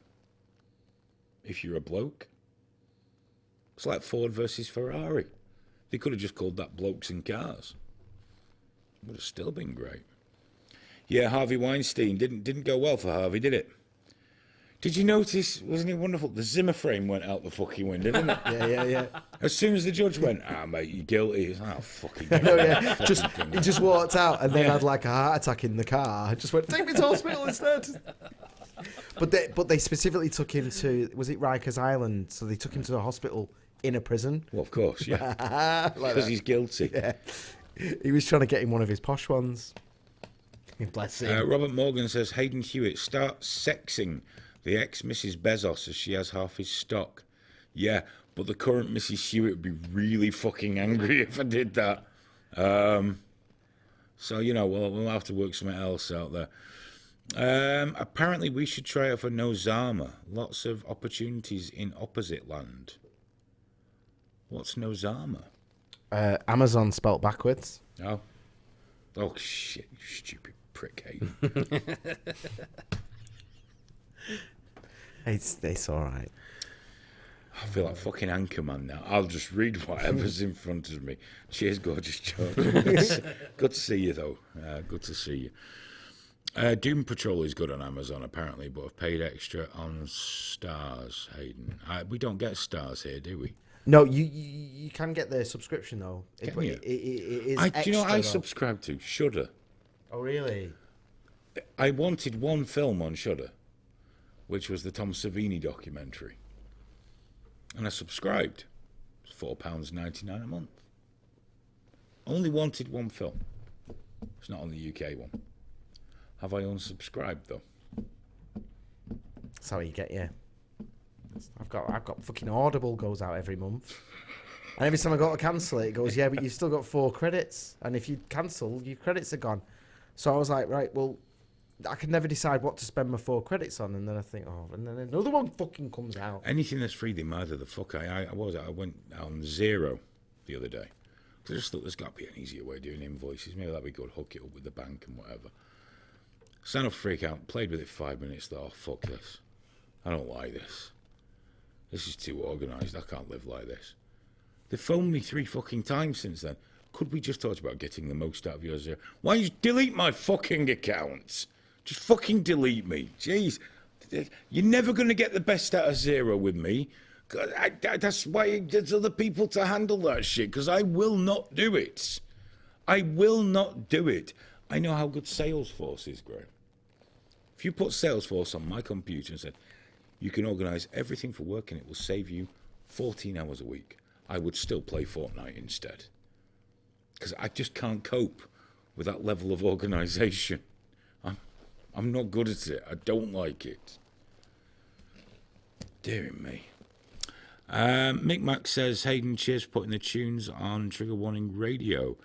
If you're a bloke. It's like Ford versus Ferrari. They could have just called that Blokes and Cars. Would have still been great. Yeah, Harvey Weinstein. Didn't go well for Harvey, did it? Did you notice, wasn't it wonderful? The Zimmer frame went out the fucking window, didn't it? Yeah. As soon as the judge went, mate, you're guilty. It's like, oh, fucking No, yeah. He just walked out and then had like a heart attack in the car. Just went, take me to hospital instead. But they specifically took him to, was it Rikers Island? So they took him to the hospital in a prison. Well, of course, yeah. Because he's guilty. Yeah. He was trying to get him one of his posh ones. Bless him. Robert Morgan says, Hayden Hewitt, start sexing the ex-Mrs. Bezos as she has half his stock. Yeah, but the current Mrs. Hewitt would be really fucking angry if I did that. So, you know, we'll have to work something else out there. Apparently, we should try out for Nozama. Lots of opportunities in opposite land. What's Nozama? Amazon spelt backwards. Oh, shit, you stupid prick, Hayden. It's all right. I feel like fucking Anchorman now. I'll just read whatever's in front of me. Cheers, gorgeous George. Good to see you, though. Good to see you. Doom Patrol is good on Amazon, apparently, but I've paid extra on Stars, Hayden. We don't get Stars here, do we? No, you can get the subscription, though. It is extra, do you know what I though. subscribe to? Shudder. Oh, really? I wanted one film on Shudder, which was the Tom Savini documentary. And I subscribed. It's £4.99 a month. Only wanted one film. It's not on the UK one. Have I unsubscribed, though? That's how you get, yeah. I've got fucking Audible goes out every month. And every time I go to cancel it, it goes, yeah, but you've still got 4 credits. And if you cancel, your credits are gone. So I was like, right, well, I can never decide what to spend my 4 credits on. And then I think, and then another one fucking comes out. Anything that's free, they murder the fuck. I went on Zero the other day. Because I just thought there's got to be an easier way of doing invoices. Maybe that'd be good. Hook it up with the bank and whatever. Stand up, freak out. Played with it 5 minutes. Thought, oh, fuck this. I don't like this. This is too organised. I can't live like this. They've phoned me 3 fucking times since then. Could we just talk about getting the most out of your Zero? Why don't you delete my fucking accounts? Just fucking delete me. Jeez. You're never going to get the best out of Zero with me. That's why there's other people to handle that shit, because I will not do it. I will not do it. I know how good Salesforce is, Graham. If you put Salesforce on my computer and said, you can organise everything for work and it will save you 14 hours a week, I would still play Fortnite instead. Because I just can't cope with that level of organisation. I'm not good at it. I don't like it. Dear me. Mick Mac says, Hayden, cheers for putting the tunes on Trigger Warning Radio.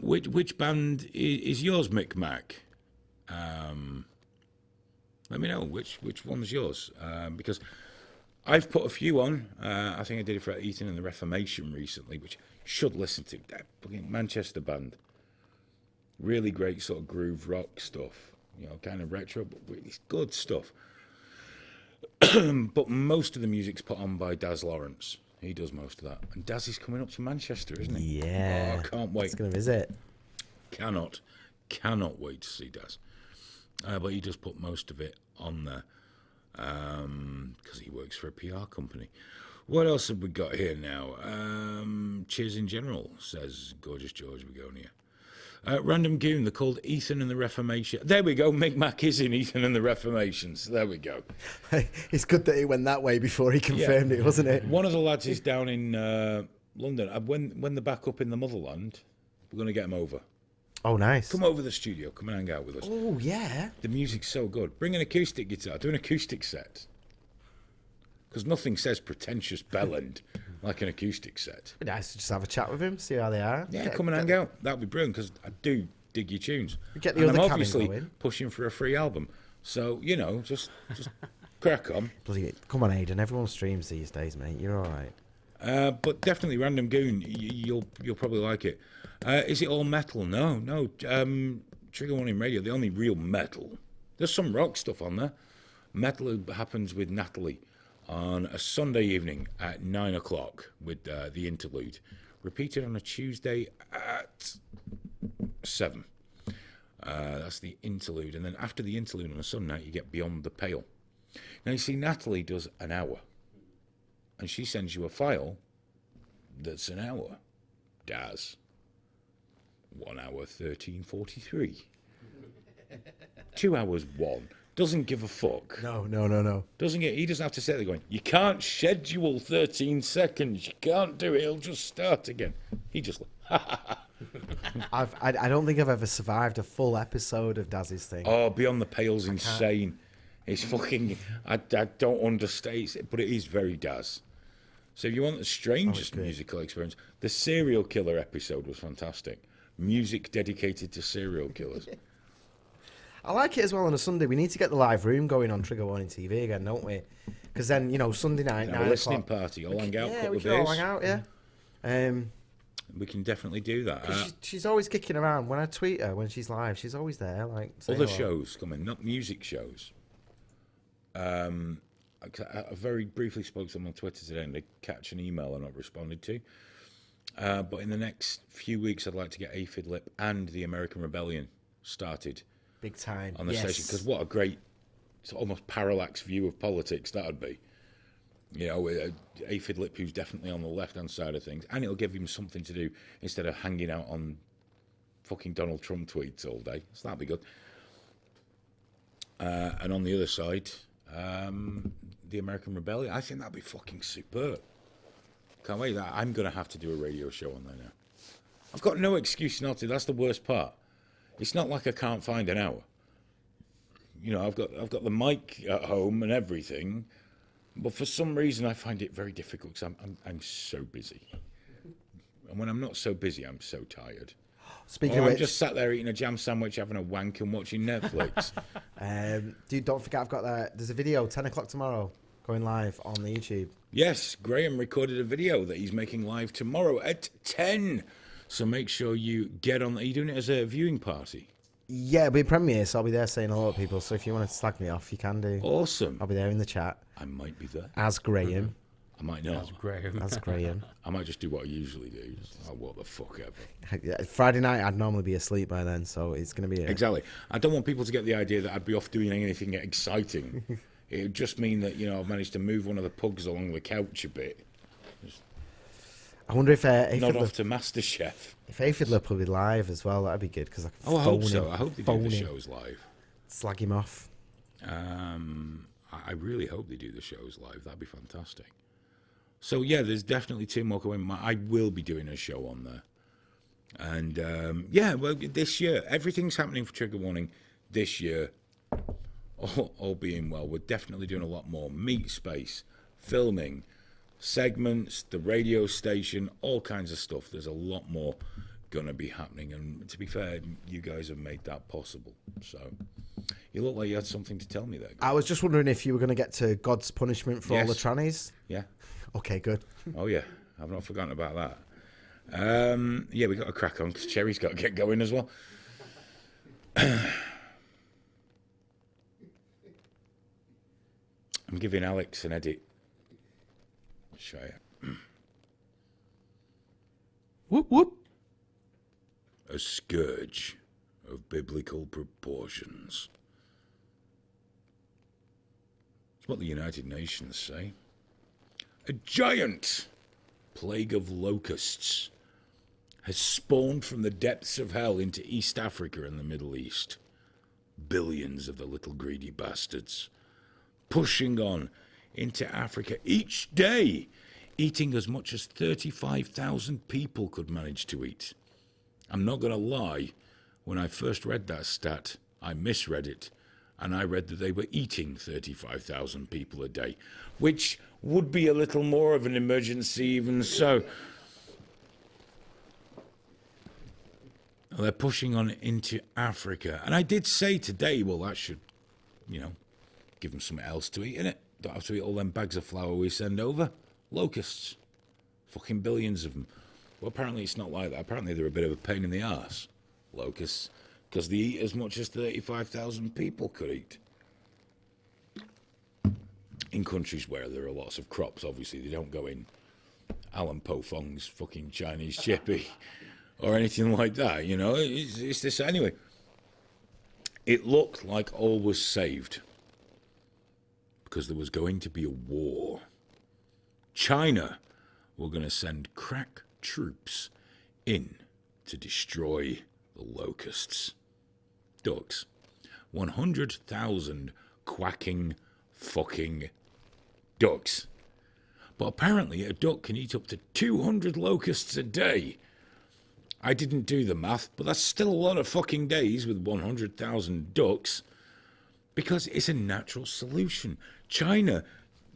Which band is yours, Mick Mac? Let me know which one's yours, because I've put a few on. I think I did it for Ethan and the Reformation recently, which you should listen to. That fucking Manchester band. Really great sort of groove rock stuff. You know, kind of retro, but really good stuff. But most of the music's put on by Daz Lawrence. He does most of that. And Daz is coming up to Manchester, isn't he? Yeah. Oh, I can't wait. He's going to visit. Cannot wait to see Daz. But he does put most of it on there because he works for a PR company. What else have we got here now? Cheers in general, says Gorgeous George Begonia. Random Goon, they're called Ethan and the Reformation. There we go, Mick Mac is in Ethan and the Reformations. There we go. It's good that it went that way before he confirmed it, wasn't it? One of the lads is down in London. When they're back up in the motherland, we're going to get them over. Oh, nice. Come over to the studio. Come and hang out with us. Oh, yeah. The music's so good. Bring an acoustic guitar. Do an acoustic set. Because nothing says pretentious bellend like an acoustic set. It'd be nice to just have a chat with him, see how they are. Yeah, come and hang out. That'd be brilliant, because I do dig your tunes. Get the and other I'm cabin obviously going. pushing for a free album. So, you know, just crack on. Bloody, come on, Aidan. Everyone streams these days, mate. You're all right. But definitely Random Goon, you'll probably like it. Is it all metal? No. Trigger Warning Radio, the only real metal. There's some rock stuff on there. Metal happens with Natalie on a Sunday evening at 9 o'clock with the interlude. Repeated on a Tuesday at 7. That's the interlude. And then after the interlude on a Sunday night, you get Beyond the Pale. Now, you see, Natalie does an hour. And she sends you a file that's an hour. Daz. 1 hour 13:43. 2 hours 1. Doesn't give a fuck. No. He doesn't have to sit there going, you can't schedule 13 seconds. You can't do it. It'll just start again. He just I don't think I've ever survived a full episode of Daz's thing. Oh, Beyond the Pale's insane. It's fucking, I don't understand, but it is very Daz. So if you want the strangest musical experience, the serial killer episode was fantastic. Music dedicated to serial killers. I like it as well on a Sunday. We need to get the live room going on Trigger Warning TV again, don't we? Because then, you know, Sunday night, Have a listening party, all hang out, yeah, couple we of can all beers. hang out, yeah. We can definitely do that. She's always kicking around. When I tweet her when she's live, she's always there. Like Other shows coming, not music shows. I very briefly spoke to them on Twitter today, and they catch an email I not responded to. But in the next few weeks, I'd like to get Aphid Lip and the American Rebellion started. Big time. On the station, because what a great, it's almost parallax view of politics that would be. You know, Aphid Lip, who's definitely on the left-hand side of things, and it'll give him something to do instead of hanging out on fucking Donald Trump tweets all day. So that'd be good. And on the other side, the American Rebellion. I think that'd be fucking superb. Can't wait. I'm going to have to do a radio show on there now. I've got no excuse not to. That's the worst part. It's not like I can't find an hour. You know, I've got the mic at home and everything, but for some reason I find it very difficult because I'm so busy. And when I'm not so busy, I'm so tired. Speaking of which, I'm just sat there eating a jam sandwich, having a wank and watching Netflix. dude, don't forget I've got there's a video 10 o'clock tomorrow going live on the YouTube. Yes, Graham recorded a video that he's making live tomorrow at 10. So make sure you get on. Are you doing it as a viewing party? Yeah, it'll be a premiere, so I'll be there saying hello to people. So if you want to slag me off, you can do. Awesome. I'll be there in the chat. I might be there. As Graham. I might not. That's Graham. As Graham. I might just do what I usually do. Oh, what the fuck ever. Yeah, Friday night, I'd normally be asleep by then, so it's going to be... Exactly. I don't want people to get the idea that I'd be off doing anything exciting. It would just mean that, you know, I've managed to move one of the pugs along the couch a bit. I wonder if Not off to MasterChef. If Aphid Lip will be live as well, that'd be good because I can Oh, I phone hope so. him, I hope they do phone the him, shows live. slag him off. I really hope they do the shows live. That'd be fantastic. So, yeah, there's definitely 2 more coming. I will be doing a show on there. And, yeah, well, this year, everything's happening for Trigger Warning this year. All being well, we're definitely doing a lot more. Meet space, filming, segments, the radio station, all kinds of stuff. There's a lot more going to be happening. And to be fair, you guys have made that possible. So you look like you had something to tell me there. I was just wondering if you were going to get to God's punishment for all the trannies. Yeah. Okay, good. Oh, yeah. I've not forgotten about that. Yeah, we got to crack on because Cherry's got to get going as well. I'm giving Alex an edit. Show you. Whoop, whoop. A scourge of biblical proportions. It's what the United Nations say. A giant plague of locusts has spawned from the depths of hell into East Africa and the Middle East. Billions of the little greedy bastards pushing on into Africa each day, eating as much as 35,000 people could manage to eat. I'm not going to lie, when I first read that stat, I misread it, and I read that they were eating 35,000 people a day, which would be a little more of an emergency even so. They're pushing on into Africa. And I did say today, well, that should, give them something else to eat, innit? Don't have to eat all them bags of flour we send over. Locusts. Fucking billions of them. Well, apparently it's not like that. Apparently they're a bit of a pain in the arse, locusts, because they eat as much as 35,000 people could eat. In countries where there are lots of crops, obviously, they don't go in Alan Po Fong's fucking Chinese chippy or anything like that, It's this anyway. It looked like all was saved because there was going to be a war. China were going to send crack troops in to destroy the locusts. Ducks. 100,000 quacking fucking ducks. But apparently a duck can eat up to 200 locusts a day. I didn't do the math, but that's still a lot of fucking days with 100,000 ducks because it's a natural solution. China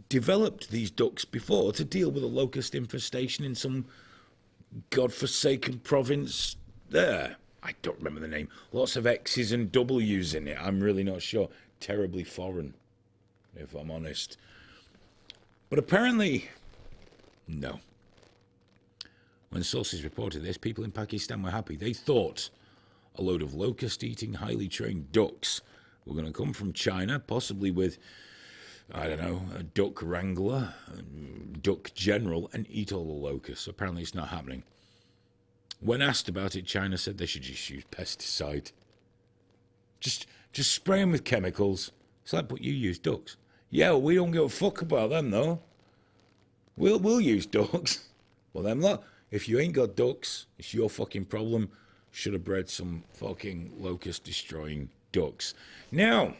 developed these ducks before to deal with a locust infestation in some godforsaken province there. I don't remember the name. Lots of X's and W's in it. I'm really not sure. Terribly foreign, if I'm honest. But apparently, no. When sources reported this, people in Pakistan were happy. They thought a load of locust-eating, highly trained ducks were going to come from China, possibly with, I don't know, a duck wrangler, a duck general, and eat all the locusts. Apparently it's not happening. When asked about it, China said they should just use pesticide. Just spray them with chemicals. It's like, but you use ducks. Yeah, well, we don't give a fuck about them, though. We'll use ducks. Well, them lot. If you ain't got ducks, it's your fucking problem. Should have bred some fucking locust-destroying ducks. Now,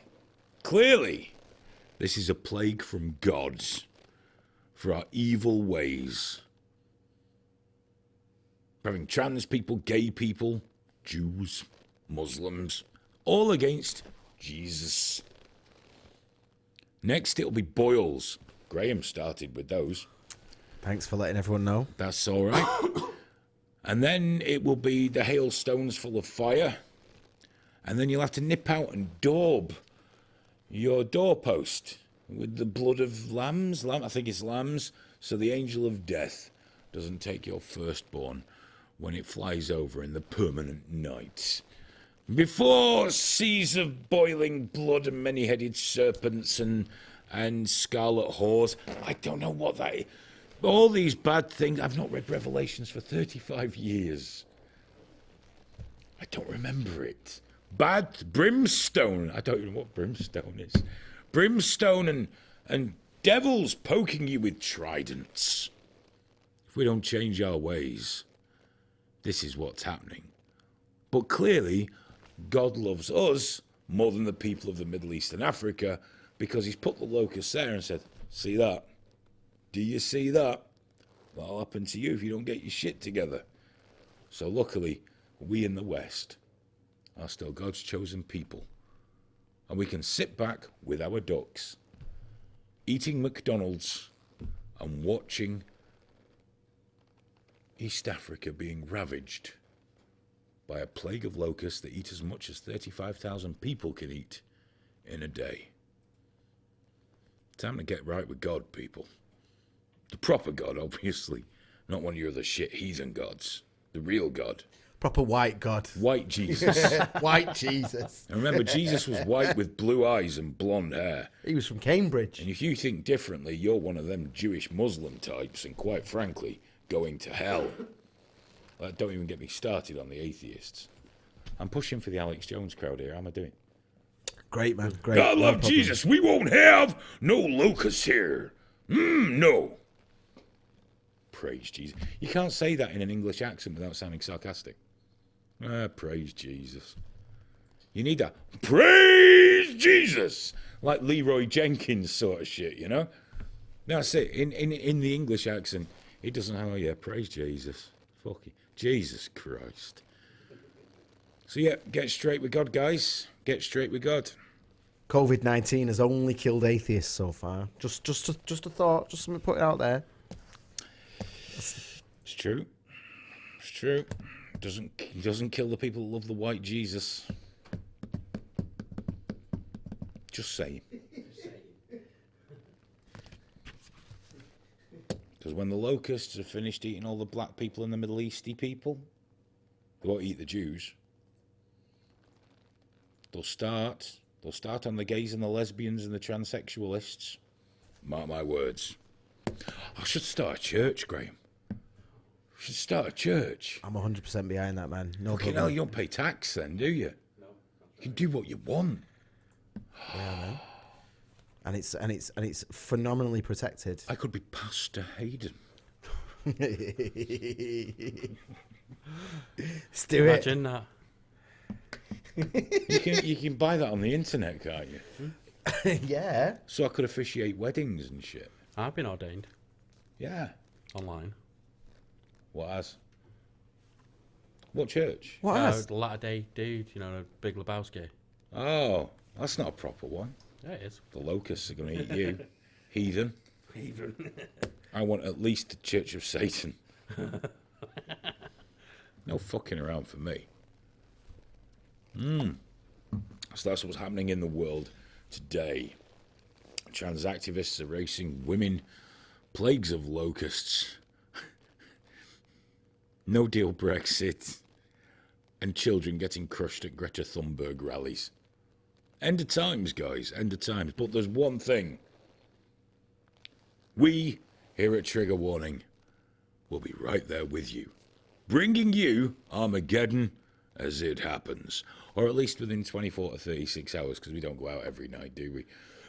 clearly, this is a plague from gods for our evil ways. Having trans people, gay people, Jews, Muslims, all against Jesus. Next, it'll be boils. Graham started with those. Thanks for letting everyone know. That's all right. And then it will be the hailstones full of fire. And then you'll have to nip out and daub your doorpost with the blood of lambs. I think it's lambs. So the angel of death doesn't take your firstborn when it flies over in the permanent night. Before seas of boiling blood and many-headed serpents and scarlet whores. I don't know what that is. All these bad things. I've not read Revelations for 35 years. I don't remember it. Bad brimstone. I don't know what brimstone is. Brimstone and devils poking you with tridents. If we don't change our ways, this is what's happening. But clearly, God loves us more than the people of the Middle East and Africa because he's put the locusts there and said, see that? Do you see that? That'll happen to you if you don't get your shit together. So luckily, we in the West are still God's chosen people. And we can sit back with our ducks, eating McDonald's and watching East Africa being ravaged by a plague of locusts that eat as much as 35,000 people can eat in a day. Time to get right with God, people. The proper God, obviously. Not one of your other shit heathen gods. The real God. Proper white God. White Jesus. White Jesus. And remember, Jesus was white with blue eyes and blonde hair. He was from Cambridge. And if you think differently, you're one of them Jewish Muslim types, and quite frankly, going to hell. Like, don't even get me started on the atheists. I'm pushing for the Alex Jones crowd here. How am I doing? Great, man. Great. God No love problem. Jesus. We won't have no locusts here. No. Praise Jesus. You can't say that in an English accent without sounding sarcastic. Praise Jesus. You need that. Praise Jesus. Like Leroy Jenkins sort of shit, you know? That's it. In the English accent, it doesn't have, oh yeah, praise Jesus. Fuck it. Jesus Christ. So yeah, get straight with God, guys. Get straight with God. COVID-19 has only killed atheists so far. Just a thought. Just something to put it out there. It's true. It's true. Doesn't kill the people that love the white Jesus. Just saying. Because when the locusts have finished eating all the black people and the Middle Easty people, they won't eat the Jews. They'll start on the gays and the lesbians and the transsexualists. Mark my words. I should start a church, Graham. I should start a church. I'm 100% behind that, man. No Fucking problem. hell, you don't pay tax then, do you? No. You can do what you want. Yeah, man. And it's phenomenally protected. I could be Pastor Hayden. Let's do it. Imagine that. You can buy that on the internet, can't you? Yeah. So I could officiate weddings and shit. I've been ordained Yeah. online. What church? What else? The Latter Day Dude, you know, the Big Lebowski. Oh, that's not a proper one. Yeah, it is. The locusts are going to eat you. Heathen. I want at least the Church of Satan. No fucking around for me. So that's what's happening in the world today. Trans activists are racing women, plagues of locusts, no deal Brexit, and children getting crushed at Greta Thunberg rallies. End of times, guys, end of times. But there's one thing. We, here at Trigger Warning, will be right there with you, bringing you Armageddon as it happens. Or at least within 24 to 36 hours, because we don't go out every night, do we?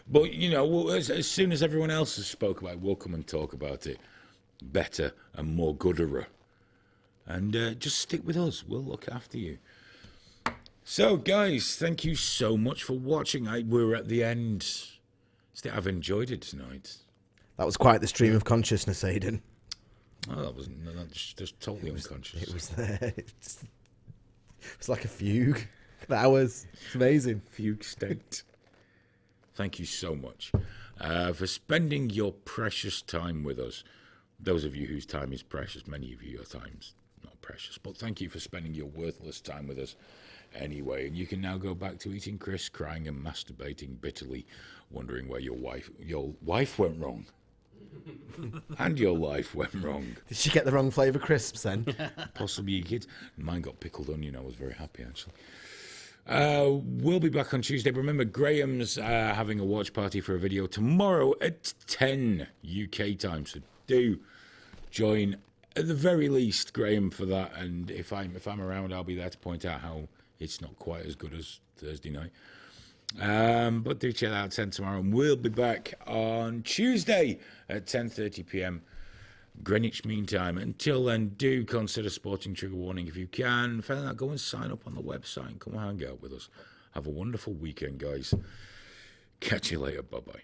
But, you know, as soon as everyone else has spoke about it, we'll come and talk about it better and more gooderer. And just stick with us. We'll look after you. So, guys, thank you so much for watching. We're at the end. I've enjoyed it tonight. That was quite the stream of consciousness, Hayden. Oh, that's just totally unconscious. It was there. It was like a fugue. Hours. It's amazing. Fugue state. Thank you so much for spending your precious time with us. Those of you whose time is precious, many of you, your time's not precious, but thank you for spending your worthless time with us anyway. And you can now go back to eating crisps, crying and masturbating bitterly, wondering where your wife went wrong. And your life went wrong. Did she get the wrong flavour crisps then? Possibly your kids. Mine got pickled onion. I was very happy, actually. We'll be back on Tuesday. Remember, Graham's having a watch party for a video tomorrow at 10 UK time. So do join, at the very least, Graham for that. And if I'm around, I'll be there to point out how it's not quite as good as Thursday night. But do check that out 10 tomorrow, and we'll be back on Tuesday at 10:30 p.m. Greenwich Mean Time. Until then, do consider supporting Trigger Warning if you can. Failing that, go and sign up on the website and come hang out with us. Have a wonderful weekend, guys. Catch you later. Bye-bye.